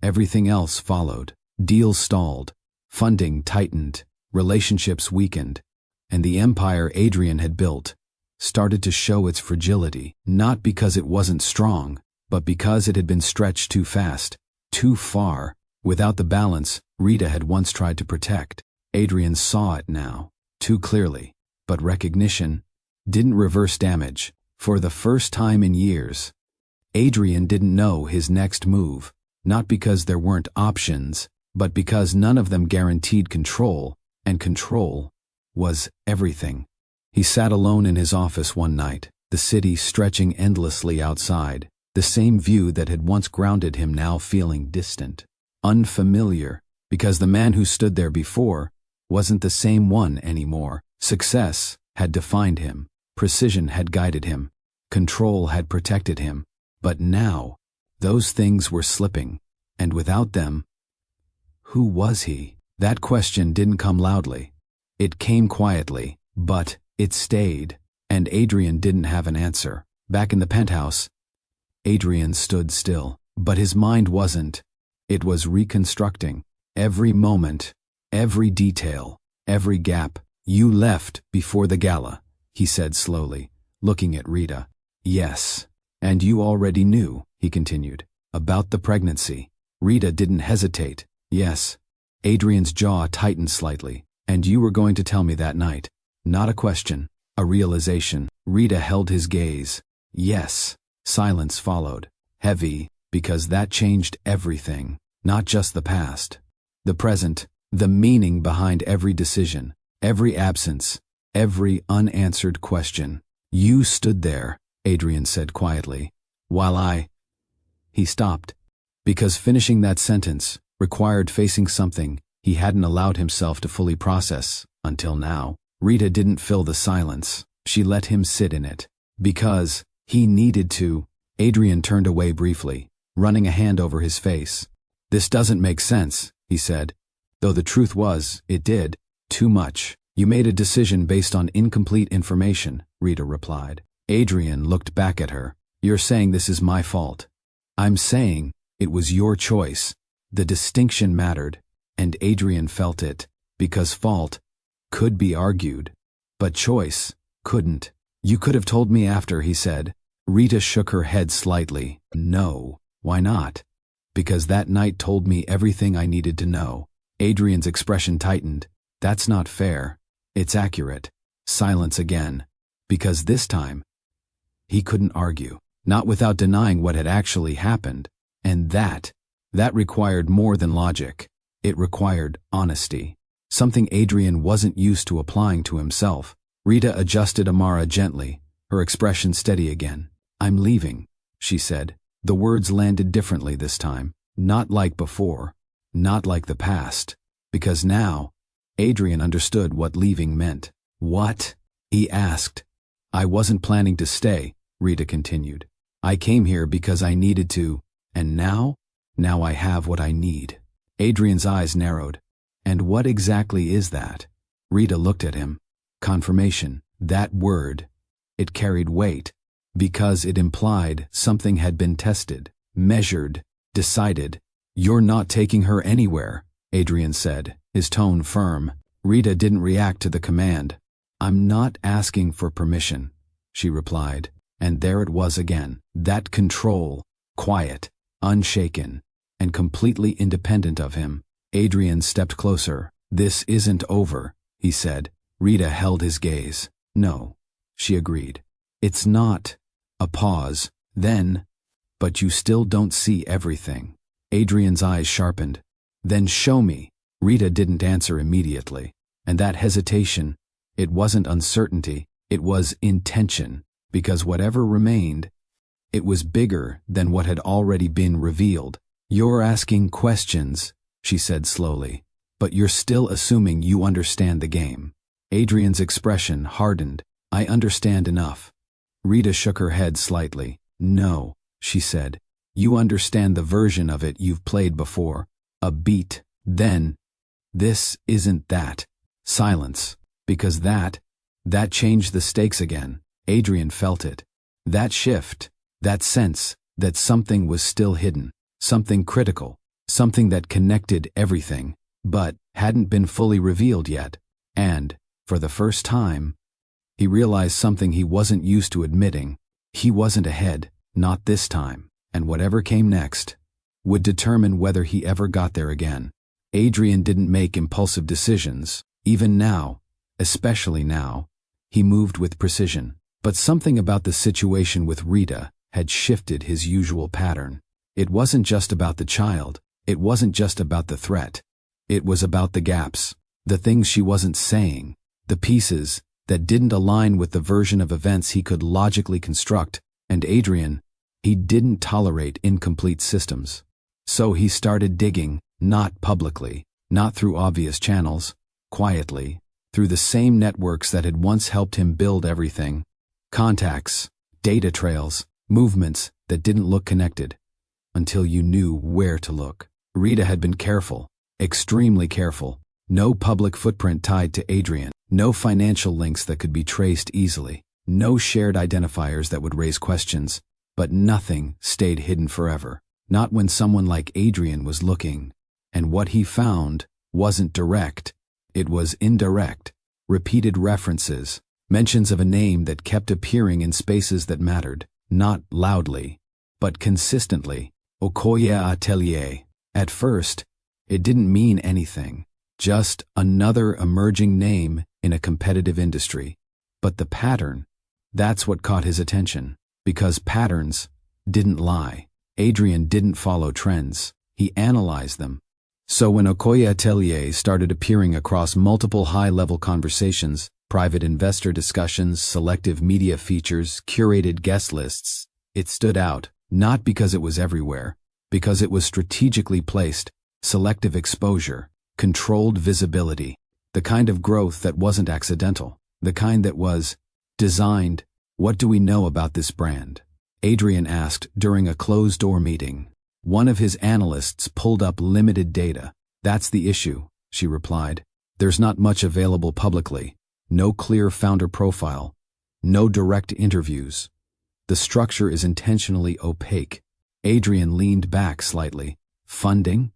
Speaker 1: everything else followed. Deals stalled, funding tightened, relationships weakened, and the empire Adrian had built started to show its fragility, not because it wasn't strong, but because it had been stretched too fast, too far, without the balance Rita had once tried to protect. Adrian saw it now, too clearly, but recognition didn't reverse damage. For the first time in years, Adrian didn't know his next move, not because there weren't options, but because none of them guaranteed control, and control was everything. He sat alone in his office one night, the city stretching endlessly outside, the same view that had once grounded him now feeling distant, unfamiliar, because the man who stood there before wasn't the same one anymore. Success had defined him. Precision had guided him. Control had protected him. But now, those things were slipping, And without them, who was he? That question didn't come loudly. It came quietly, but it stayed, and Adrian didn't have an answer. Back in the penthouse, Adrian stood still, but his mind wasn't. It was reconstructing. Every moment, every detail, every gap. You left before the gala, he said slowly, looking at Rita. Yes. And you already knew, he continued, about the pregnancy. Rita didn't hesitate. Yes. Adrian's jaw tightened slightly. And you were going to tell me that night. Not a question, a realization. Rita held his gaze. Yes. Silence followed. Heavy, because that changed everything. Not just the past. The present, the meaning behind every decision, every absence, every unanswered question. You stood there, Adrian said quietly, while He stopped, because finishing that sentence required facing something he hadn't allowed himself to fully process until now. Rita didn't fill the silence. She let him sit in it. Because he needed to. Adrian turned away briefly, running a hand over his face. This doesn't make sense, he said. Though the truth was, it did. Too much. You made a decision based on incomplete information, Rita replied. Adrian looked back at her. You're saying this is my fault. I'm saying it was your choice. The distinction mattered, and Adrian felt it, because fault could be argued, but choice couldn't. You could have told me after, he said. Rita shook her head slightly. No. Why not? Because that night told me everything I needed to know. Adrian's expression tightened. That's not fair. It's accurate. Silence again. Because this time, he couldn't argue. Not without denying what had actually happened. And that required more than logic. It required honesty. Something Adrian wasn't used to applying to himself. Rita adjusted Amara gently, her expression steady again. I'm leaving, she said. The words landed differently this time. Not like before. Not like the past. Because now, Adrian understood what leaving meant. What? He asked. I wasn't planning to stay, Rita continued. I came here because I needed to, and now I have what I need. Adrian's eyes narrowed. And what exactly is that? Rita looked at him. Confirmation. That word. It carried weight, because it implied something had been tested, measured, decided. You're not taking her anywhere, Adrian said, his tone firm. Rita didn't react to the command. I'm not asking for permission, she replied. And there it was again. That control, quiet, unshaken, and completely independent of him. Adrian stepped closer. This isn't over, he said. Rita held his gaze. No, she agreed. It's not. A pause. Then, but you still don't see everything. Adrian's eyes sharpened. Then show me. Rita didn't answer immediately. And that hesitation, it wasn't uncertainty, it was intention. Because whatever remained, it was bigger than what had already been revealed. You're asking questions, she said slowly, but you're still assuming you understand the game. Adrian's expression hardened. I understand enough. Rita shook her head slightly. No, she said. You understand the version of it you've played before. A beat. Then, this isn't that. Silence. Because that changed the stakes again. Adrian felt it. That shift, that sense that something was still hidden, something critical, something that connected everything, but hadn't been fully revealed yet. And, for the first time, he realized something he wasn't used to admitting. He wasn't ahead, not this time, and whatever came next would determine whether he ever got there again. Adrian didn't make impulsive decisions. Even now, especially now, he moved with precision. But something about the situation with Rita had shifted his usual pattern. It wasn't just about the child. It wasn't just about the threat. It was about the gaps, the things she wasn't saying, the pieces that didn't align with the version of events he could logically construct. And Adrian, he didn't tolerate incomplete systems. So he started digging, not publicly, not through obvious channels, quietly, through the same networks that had once helped him build everything. Contacts, data trails, movements that didn't look connected, until you knew where to look. Rita had been careful, extremely careful. No public footprint tied to Adrian, no financial links that could be traced easily, no shared identifiers that would raise questions, but nothing stayed hidden forever. Not when someone like Adrian was looking. And what he found wasn't direct, it was indirect. Repeated references, mentions of a name that kept appearing in spaces that mattered, not loudly, but consistently. Okoye Atelier. At first, it didn't mean anything. Just another emerging name in a competitive industry. But the pattern, that's what caught his attention. Because patterns didn't lie. Adrian didn't follow trends. He analyzed them. So when Okoye Atelier started appearing across multiple high-level conversations, private investor discussions, selective media features, curated guest lists, it stood out, not because it was everywhere, because it was strategically placed, selective exposure, controlled visibility, the kind of growth that wasn't accidental, the kind that was designed. What do we know about this brand? Adrian asked during a closed-door meeting. One of his analysts pulled up limited data. That's the issue, she replied. There's not much available publicly. No clear founder profile. No direct interviews. The structure is intentionally opaque. Adrian leaned back slightly. Funding?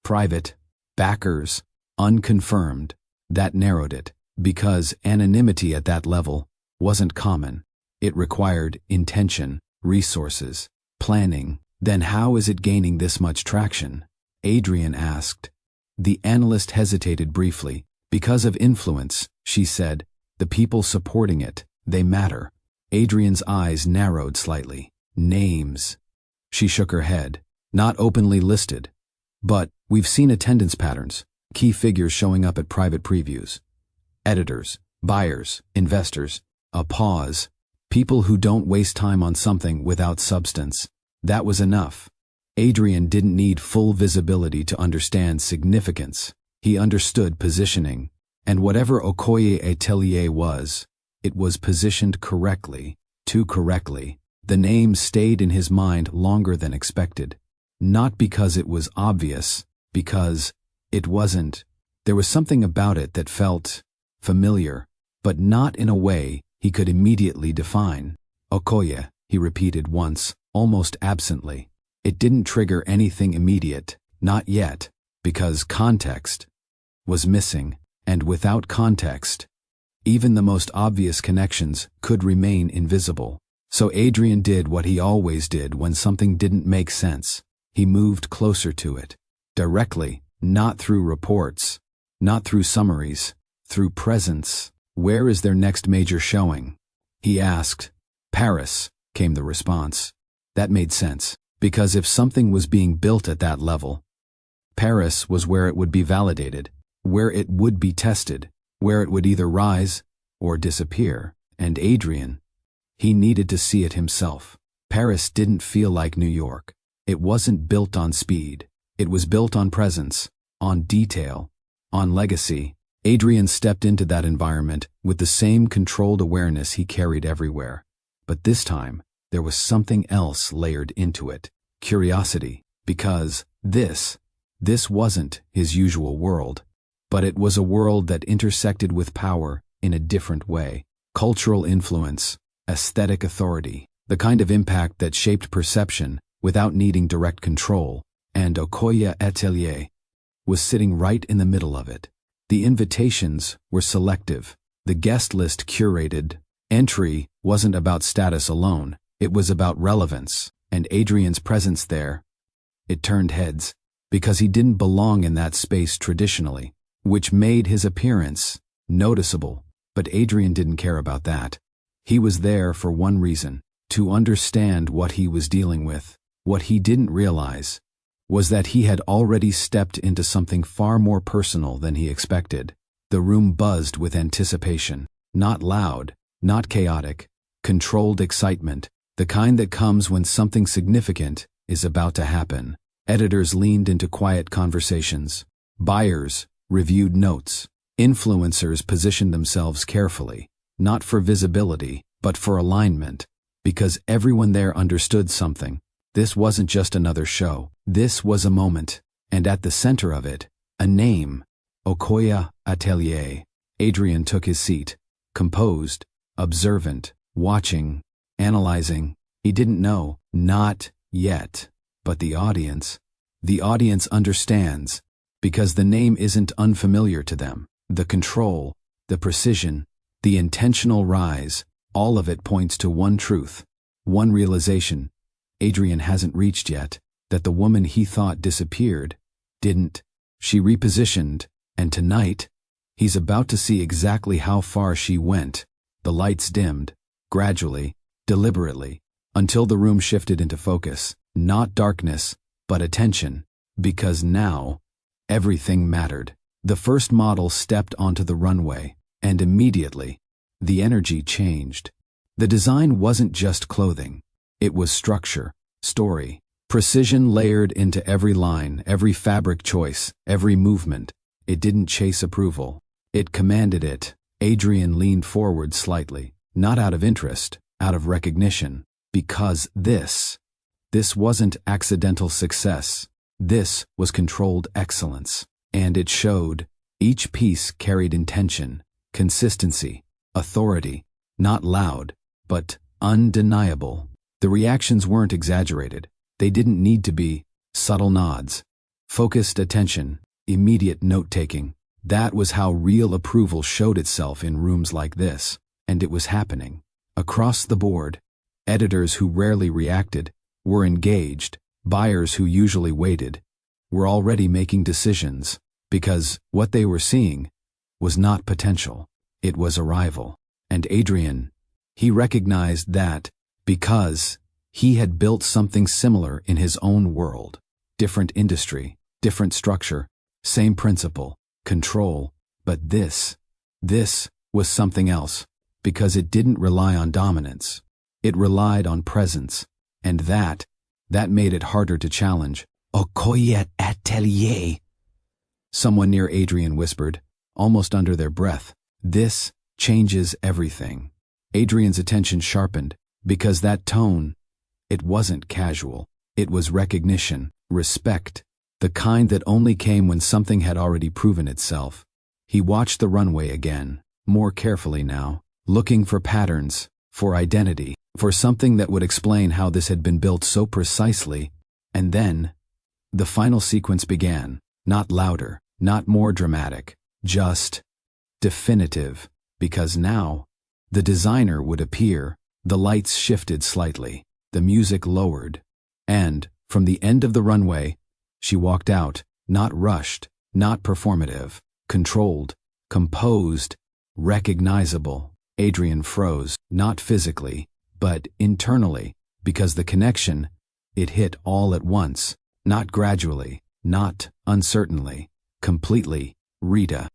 Speaker 1: Private. Backers. Unconfirmed. That narrowed it, because anonymity at that level wasn't common. It required intention, resources, planning. Then how is it gaining this much traction? Adrian asked. The analyst hesitated briefly. Because of influence, she said. The people supporting it, they matter. Adrian's eyes narrowed slightly. Names. She shook her head. Not openly listed. But we've seen attendance patterns. Key figures showing up at private previews. Editors, buyers, investors. A pause. People who don't waste time on something without substance. That was enough. Adrian didn't need full visibility to understand significance. He understood positioning. And whatever Okoye Atelier was, it was positioned correctly, too correctly. The name stayed in his mind longer than expected. Not because it was obvious, because it wasn't. There was something about it that felt familiar, but not in a way he could immediately define. Okoye, he repeated once, almost absently. It didn't trigger anything immediate, not yet, because context was missing, and without context, even the most obvious connections could remain invisible. So Adrian did what he always did when something didn't make sense. He moved closer to it. Directly, not through reports, not through summaries, through presence. Where is their next major showing? He asked. Paris, came the response. That made sense, because if something was being built at that level, Paris was where it would be validated, where it would be tested, where it would either rise or disappear. And Adrian, he needed to see it himself. Paris didn't feel like New York. It wasn't built on speed. It was built on presence, on detail, on legacy. Adrian stepped into that environment with the same controlled awareness he carried everywhere. But this time, there was something else layered into it. Curiosity. Because this wasn't his usual world. But it was a world that intersected with power in a different way. Cultural influence, aesthetic authority, the kind of impact that shaped perception without needing direct control. And Okoye Atelier was sitting right in the middle of it. The invitations were selective, the guest list curated. Entry wasn't about status alone, it was about relevance, and Adrian's presence there, it turned heads, because he didn't belong in that space traditionally, which made his appearance noticeable. But Adrian didn't care about that. He was there for one reason, to understand what he was dealing with. What he didn't realize was that he had already stepped into something far more personal than he expected. The room buzzed with anticipation, not loud, not chaotic, controlled excitement, the kind that comes when something significant is about to happen. Editors leaned into quiet conversations. Buyers reviewed notes. Influencers positioned themselves carefully, not for visibility, but for alignment, because everyone there understood something. This wasn't just another show. This was a moment, And at the center of it, a name, Okoye Atelier. Adrian took his seat, composed, observant, watching, analyzing. He didn't know, not yet, but the audience understands, because the name isn't unfamiliar to them. The control, the precision, the intentional rise, all of it points to one truth, one realization Adrian hasn't reached yet, that the woman he thought disappeared, didn't. She repositioned, and tonight, he's about to see exactly how far she went. The lights dimmed, gradually, deliberately, until the room shifted into focus, not darkness, but attention, because now, everything mattered. The first model stepped onto the runway, and immediately, the energy changed. The design wasn't just clothing. It was structure, story, precision layered into every line, every fabric choice, every movement. It didn't chase approval. It commanded it. Adrian leaned forward slightly, not out of interest, out of recognition, because this wasn't accidental success. This was controlled excellence, and it showed. Each piece carried intention, consistency, authority, not loud, but undeniable. The reactions weren't exaggerated. They didn't need to be. Subtle nods, focused attention, immediate note-taking. That was how real approval showed itself in rooms like this, and it was happening. Across the board, editors who rarely reacted were engaged. Buyers who usually waited were already making decisions, because what they were seeing was not potential. It was arrival. And Adrian, he recognized that because he had built something similar in his own world. Different industry, different structure, same principle, control, but this was something else, because it didn't rely on dominance. It relied on presence, and that made it harder to challenge. Okoye Atelier, someone near Adrian whispered, almost under their breath. This changes everything. Adrian's attention sharpened, because that tone, it wasn't casual. It was recognition, respect, the kind that only came when something had already proven itself. He watched the runway again, more carefully now, looking for patterns, for identity, for something that would explain how this had been built so precisely. And then, the final sequence began, not louder, not more dramatic, just definitive, because now, the designer would appear. The lights shifted slightly, the music lowered, and, from the end of the runway, she walked out, not rushed, not performative, controlled, composed, recognizable. Adrian froze, not physically, but internally, because the connection, it hit all at once, not gradually, not uncertainly, completely. Rita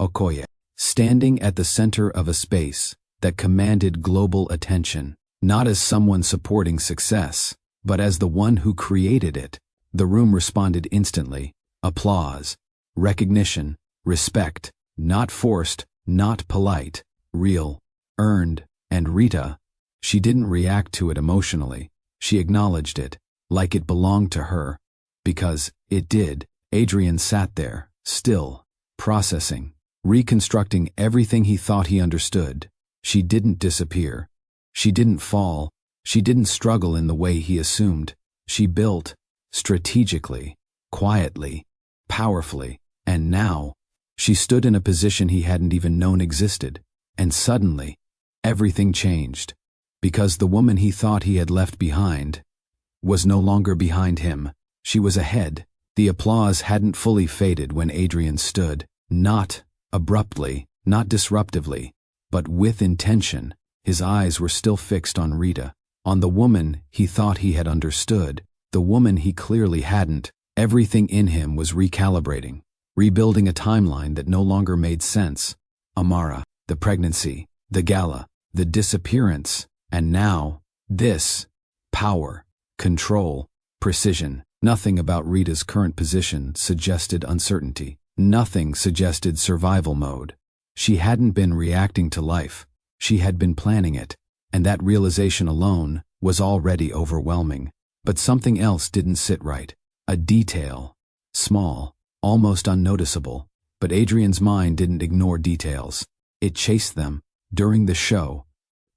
Speaker 1: Okoye, standing at the center of a space that commanded global attention, not as someone supporting success, but as the one who created it. The room responded instantly. Applause, recognition, respect, not forced, not polite, real, earned. And Rita, she didn't react to it emotionally. She acknowledged it, like it belonged to her. Because it did. Adrian sat there, still, processing, reconstructing everything he thought he understood. She didn't disappear. She didn't fall. She didn't struggle in the way he assumed. She built, strategically, quietly, powerfully, and now, she stood in a position he hadn't even known existed. And suddenly, everything changed. Because the woman he thought he had left behind was no longer behind him. She was ahead. The applause hadn't fully faded when Adrian stood, not abruptly, not disruptively, but with intention. His eyes were still fixed on Rita, on the woman he thought he had understood, the woman he clearly hadn't. Everything in him was recalibrating, rebuilding a timeline that no longer made sense. Amara, the pregnancy, the gala, the disappearance, and now, this. Power, control, precision. Nothing about Rita's current position suggested uncertainty. Nothing suggested survival mode. She hadn't been reacting to life. She had been planning it, and that realization alone was already overwhelming. But something else didn't sit right. A detail. Small, almost unnoticeable, but Adrian's mind didn't ignore details. It chased them. During the show,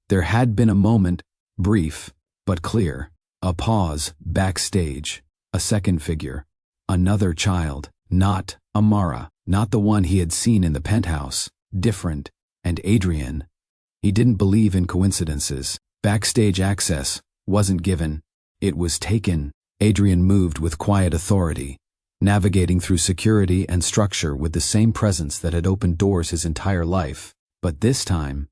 Speaker 1: there had been a moment, brief, but clear. A pause, backstage, a second figure. Another child, not Amara, not the one he had seen in the penthouse, different, and Adrian. He didn't believe in coincidences. Backstage access wasn't given, it was taken. Adrian moved with quiet authority, navigating through security and structure with the same presence that had opened doors his entire life. But this time,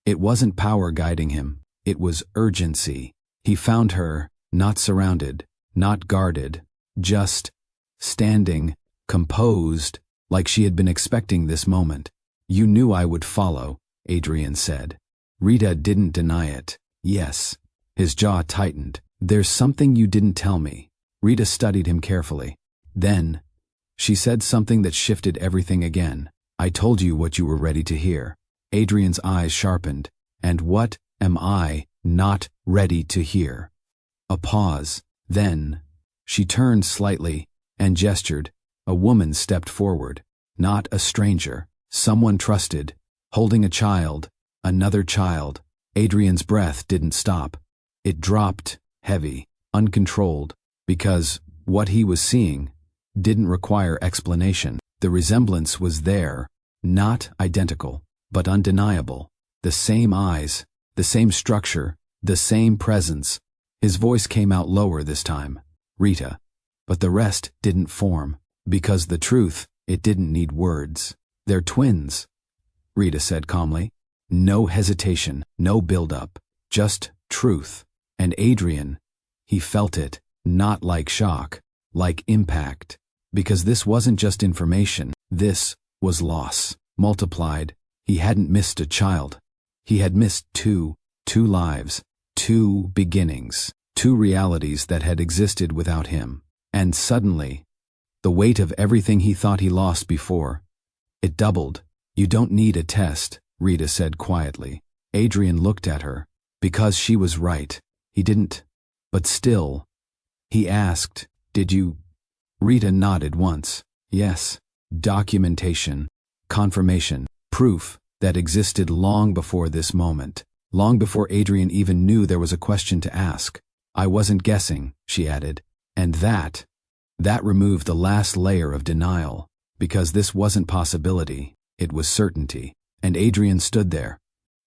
Speaker 1: it wasn't power guiding him, it was urgency. He found her, not surrounded, not guarded, just standing, composed, like she had been expecting this moment. "You knew I would follow," Adrian said. Rita didn't deny it. "Yes." His jaw tightened. "There's something you didn't tell me." Rita studied him carefully. Then, she said something that shifted everything again. "I told you what you were ready to hear." Adrian's eyes sharpened. "And what am I not ready to hear?" A pause. Then, she turned slightly and gestured. A woman stepped forward. Not a stranger. Someone trusted. Holding a child. Another child. Adrian's breath didn't stop. It dropped, heavy, uncontrolled, because what he was seeing didn't require explanation. The resemblance was there, not identical, but undeniable. The same eyes, the same structure, the same presence. His voice came out lower this time. "Rita." But the rest didn't form, because the truth, it didn't need words. "They're twins," Rita said calmly. No hesitation, no build-up, just truth. And Adrian, he felt it, not like shock, like impact. Because this wasn't just information, this was loss, multiplied. He hadn't missed a child. He had missed two lives, two beginnings, two realities that had existed without him. And suddenly, the weight of everything he thought he lost before, it doubled. "You don't need a test," Rita said quietly. Adrian looked at her. Because she was right. He didn't. But still, he asked, "Did you?" Rita nodded once. "Yes." Documentation, confirmation, proof that existed long before this moment. Long before Adrian even knew there was a question to ask. "I wasn't guessing," she added. And that removed the last layer of denial. Because this wasn't possibility, it was certainty. And Adrian stood there,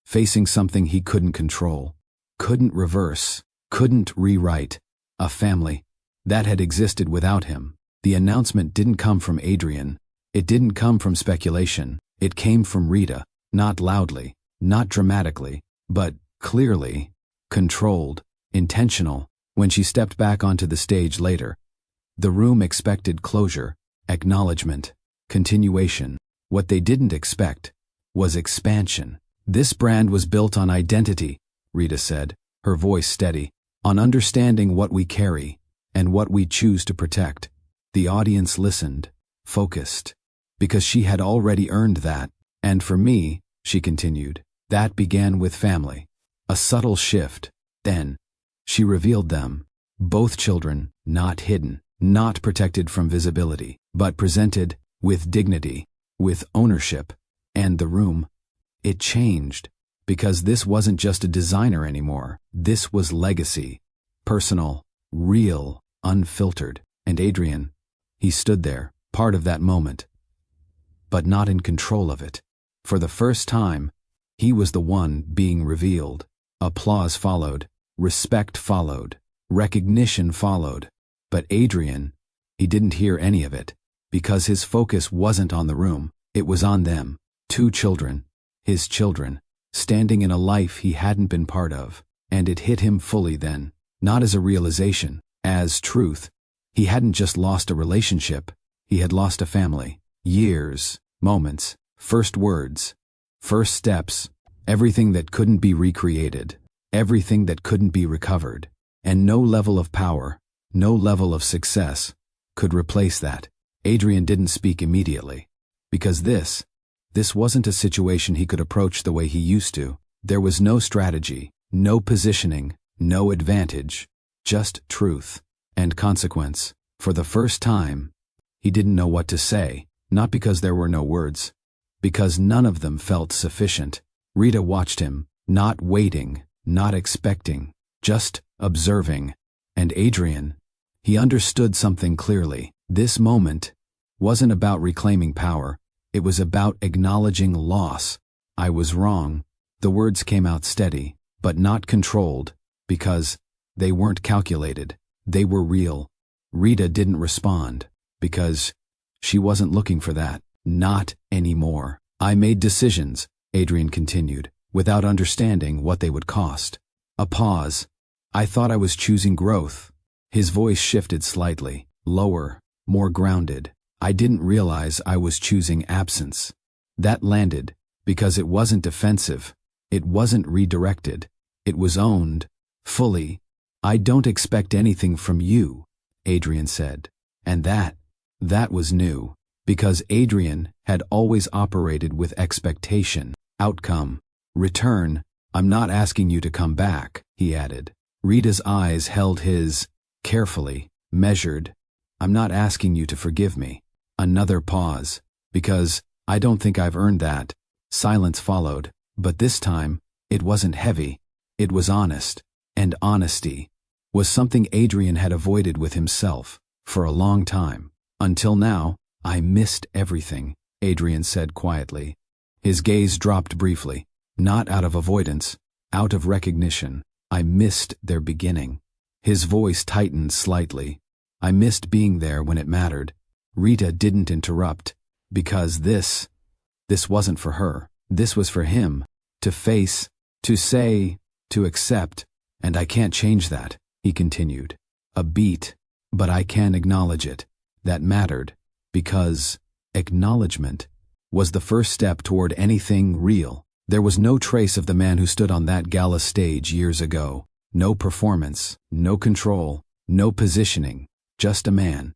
Speaker 1: facing something he couldn't control, couldn't reverse, couldn't rewrite. A family that had existed without him. The announcement didn't come from Adrian. It didn't come from speculation. It came from Rita, not loudly, not dramatically, but clearly, controlled, intentional. When she stepped back onto the stage later, the room expected closure, acknowledgement, continuation. What they didn't expect was expansion. "This brand was built on identity," Rita said, her voice steady, "on understanding what we carry and what we choose to protect." The audience listened, focused, because she had already earned that. "And for me," she continued, "that began with family." A subtle shift. Then, she revealed them. Both children, not hidden, not protected from visibility, but presented with dignity, with ownership. And the room, it changed. Because this wasn't just a designer anymore. This was legacy. Personal, real, unfiltered. And Adrian, he stood there, part of that moment, but not in control of it. For the first time, he was the one being revealed. Applause followed, respect followed, recognition followed. But Adrian, he didn't hear any of it, because his focus wasn't on the room, it was on them. Two children, his children, standing in a life he hadn't been part of. And it hit him fully then, not as a realization, as truth. He hadn't just lost a relationship, he had lost a family. Years, moments, first words, first steps, everything that couldn't be recreated, everything that couldn't be recovered. And no level of power, no level of success, could replace that. Adrian didn't speak immediately. Because this wasn't a situation he could approach the way he used to. There was no strategy, no positioning, no advantage, just truth and consequence. For the first time, He didn't know what to say, not because there were no words, because none of them felt sufficient. Rita watched him, not waiting, not expecting, just observing. And Adrian, he understood something clearly. This moment wasn't about reclaiming power. It was about acknowledging loss. I was wrong. The words came out steady, but not controlled, because they weren't calculated. They were real. Rita didn't respond, because she wasn't looking for that. Not anymore. I made decisions, Adrian continued, without understanding what they would cost. A pause. I thought I was choosing growth. His voice shifted slightly, lower, more grounded. I didn't realize I was choosing absence. That landed, because it wasn't defensive. It wasn't redirected. It was owned, fully. I don't expect anything from you, Adrian said. And that was new, because Adrian had always operated with expectation, outcome, return. I'm not asking you to come back, he added. Rita's eyes held his, carefully, measured. I'm not asking you to forgive me. Another pause, because I don't think I've earned that. Silence followed, but this time, it wasn't heavy. It was honest, and honesty was something Adrian had avoided with himself for a long time. Until now, I missed everything, Adrian said quietly. His gaze dropped briefly, not out of avoidance, out of recognition. I missed their beginning. His voice tightened slightly. I missed being there when it mattered. Rita didn't interrupt, because this wasn't for her. This was for him, to face, to say, to accept, and I can't change that, he continued. A beat, but I can acknowledge it. That mattered, because acknowledgement was the first step toward anything real. There was no trace of the man who stood on that gala stage years ago. No performance, no control, no positioning, just a man,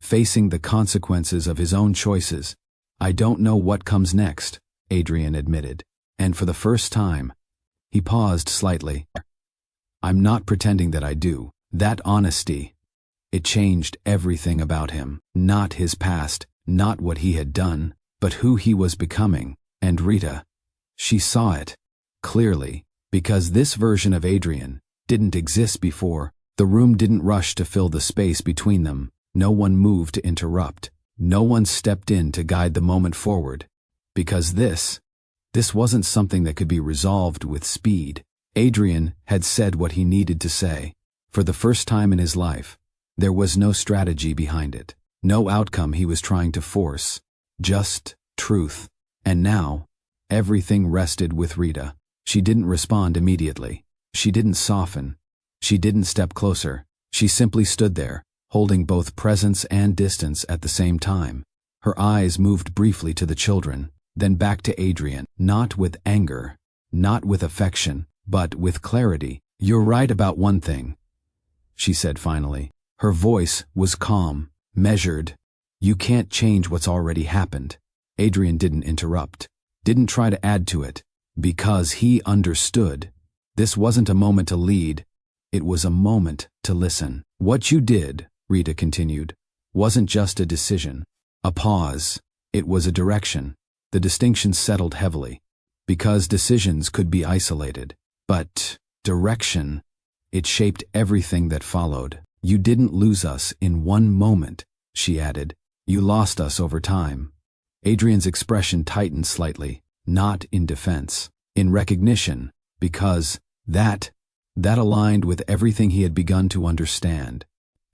Speaker 1: facing the consequences of his own choices. I don't know what comes next, Adrian admitted, and for the first time, he paused slightly. I'm not pretending that I do. That honesty, it changed everything about him. Not his past, not what he had done, but who he was becoming. And Rita, she saw it, clearly, because this version of Adrian didn't exist before. The room didn't rush to fill the space between them. No one moved to interrupt. No one stepped in to guide the moment forward. Because this wasn't something that could be resolved with speed. Adrian had said what he needed to say. For the first time in his life, there was no strategy behind it. No outcome he was trying to force. Just truth. And now, everything rested with Rita. She didn't respond immediately. She didn't soften. She didn't step closer. She simply stood there, holding both presence and distance at the same time. Her eyes moved briefly to the children, then back to Adrian, not with anger, not with affection, but with clarity. You're right about one thing, she said finally. Her voice was calm, measured. You can't change what's already happened. Adrian didn't interrupt, didn't try to add to it, because he understood. This wasn't a moment to lead. It was a moment to listen. What you did, Rita continued, wasn't just a decision, a pause. It was a direction. The distinction settled heavily, because decisions could be isolated. But direction, it shaped everything that followed. You didn't lose us in one moment, she added. You lost us over time. Adrian's expression tightened slightly, not in defense, in recognition, because that aligned with everything he had begun to understand.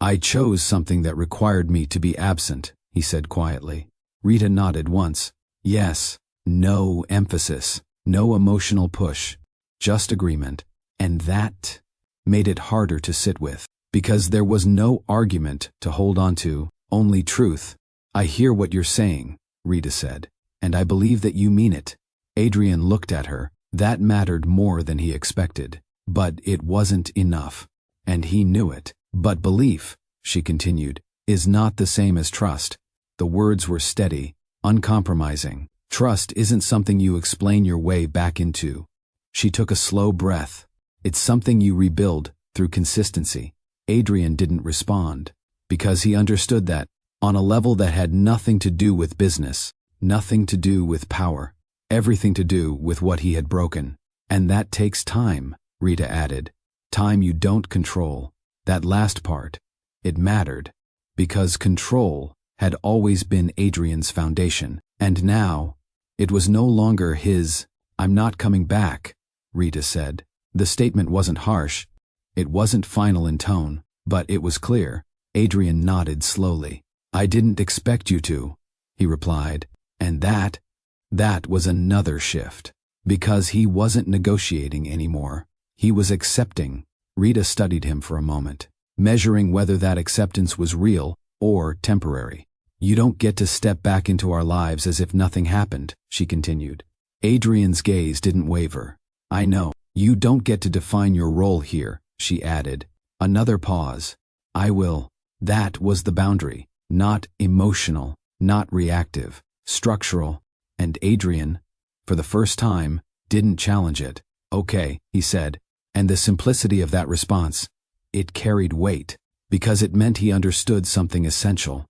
Speaker 1: I chose something that required me to be absent, he said quietly. Rita nodded once. Yes, no emphasis, no emotional push, just agreement. And that made it harder to sit with, because there was no argument to hold on to, only truth. I hear what you're saying, Rita said, and I believe that you mean it. Adrian looked at her. That mattered more than he expected. But it wasn't enough, and he knew it. But belief, she continued, is not the same as trust. The words were steady, uncompromising. Trust isn't something you explain your way back into. She took a slow breath. It's something you rebuild through consistency. Adrian didn't respond, because he understood that, on a level that had nothing to do with business, nothing to do with power, everything to do with what he had broken. And that takes time, Rita added. Time you don't control. That last part. It mattered. Because control had always been Adrian's foundation. And now, it was no longer his, "I'm not coming back," Rita said. The statement wasn't harsh. It wasn't final in tone, but it was clear. Adrian nodded slowly. "I didn't expect you to," he replied. And that was another shift. Because he wasn't negotiating anymore. He was accepting. Rita studied him for a moment, measuring whether that acceptance was real or temporary. "You don't get to step back into our lives as if nothing happened," she continued. Adrian's gaze didn't waver. "I know. You don't get to define your role here," she added. Another pause. "I will." That was the boundary. Not emotional, not reactive, structural. And Adrian, for the first time, didn't challenge it. "Okay," he said. And the simplicity of that response, it carried weight, because it meant he understood something essential.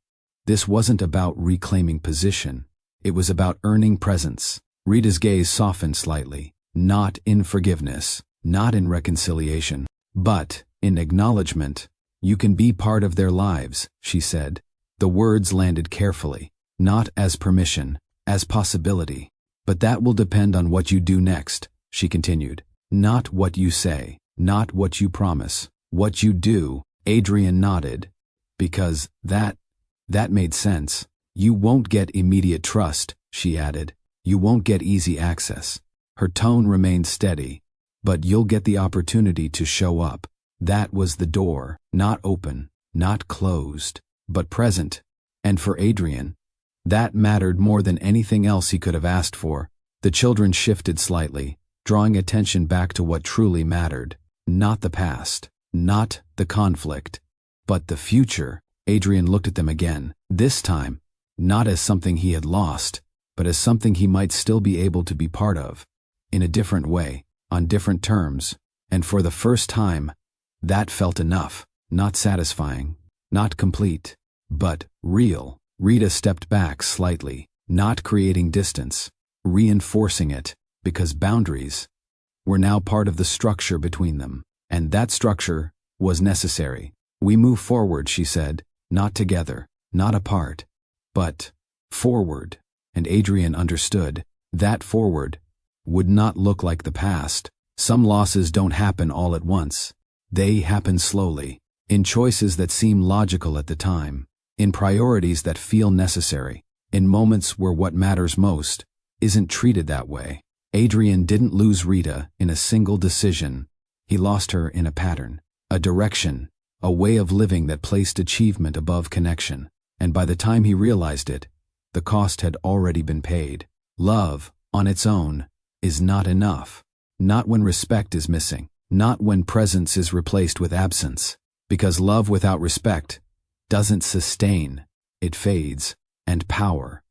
Speaker 1: This wasn't about reclaiming position. It was about earning presence. Rita's gaze softened slightly. Not in forgiveness, not in reconciliation, but in acknowledgement. "You can be part of their lives," she said. The words landed carefully, not as permission, as possibility. "But that will depend on what you do next," she continued. "Not what you say, not what you promise, what you do." Adrian nodded. "Because that made sense. You won't get immediate trust," she added. "You won't get easy access." Her tone remained steady. "But you'll get the opportunity to show up." That was the door, not open, not closed, but present. And for Adrian, that mattered more than anything else he could have asked for. The children shifted slightly, drawing attention back to what truly mattered. Not the past, not the conflict, but the future. Adrian looked at them again, this time, not as something he had lost, but as something he might still be able to be part of. In a different way, on different terms, and for the first time, that felt enough, not satisfying, not complete, but real. Rita stepped back slightly, not creating distance, reinforcing it, because boundaries were now part of the structure between them, and that structure was necessary. "We move forward," she said, "not together, not apart, but forward." And Adrian understood that forward would not look like the past. Some losses don't happen all at once. They happen slowly, in choices that seem logical at the time, in priorities that feel necessary, in moments where what matters most isn't treated that way. Adrian didn't lose Rita in a single decision. He lost her in a pattern, a direction, a way of living that placed achievement above connection. And by the time he realized it, the cost had already been paid. Love, on its own, is not enough. Not when respect is missing. Not when presence is replaced with absence. Because love without respect doesn't sustain. It fades. And power.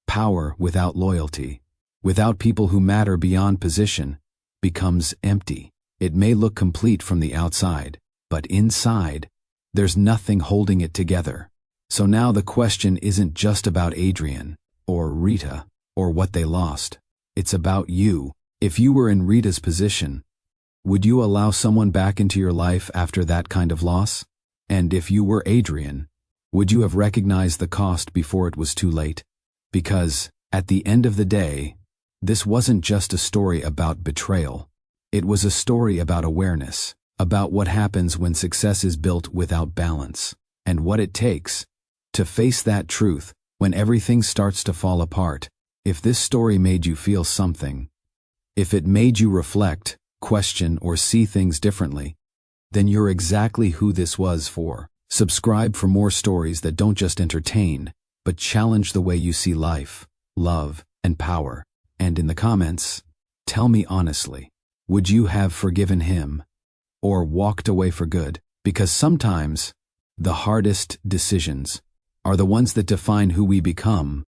Speaker 1: Power without loyalty, without people who matter beyond position, becomes empty. It may look complete from the outside, but inside, there's nothing holding it together. So now the question isn't just about Adrian, or Rita, or what they lost. It's about you. If you were in Rita's position, would you allow someone back into your life after that kind of loss? And if you were Adrian, would you have recognized the cost before it was too late? Because, at the end of the day, this wasn't just a story about betrayal. It was a story about awareness, about what happens when success is built without balance, and what it takes to face that truth when everything starts to fall apart. If this story made you feel something, if it made you reflect, question, or see things differently, then you're exactly who this was for. Subscribe for more stories that don't just entertain, but challenge the way you see life, love, and power. And in the comments, tell me honestly, would you have forgiven him or walked away for good? Because sometimes the hardest decisions are the ones that define who we become.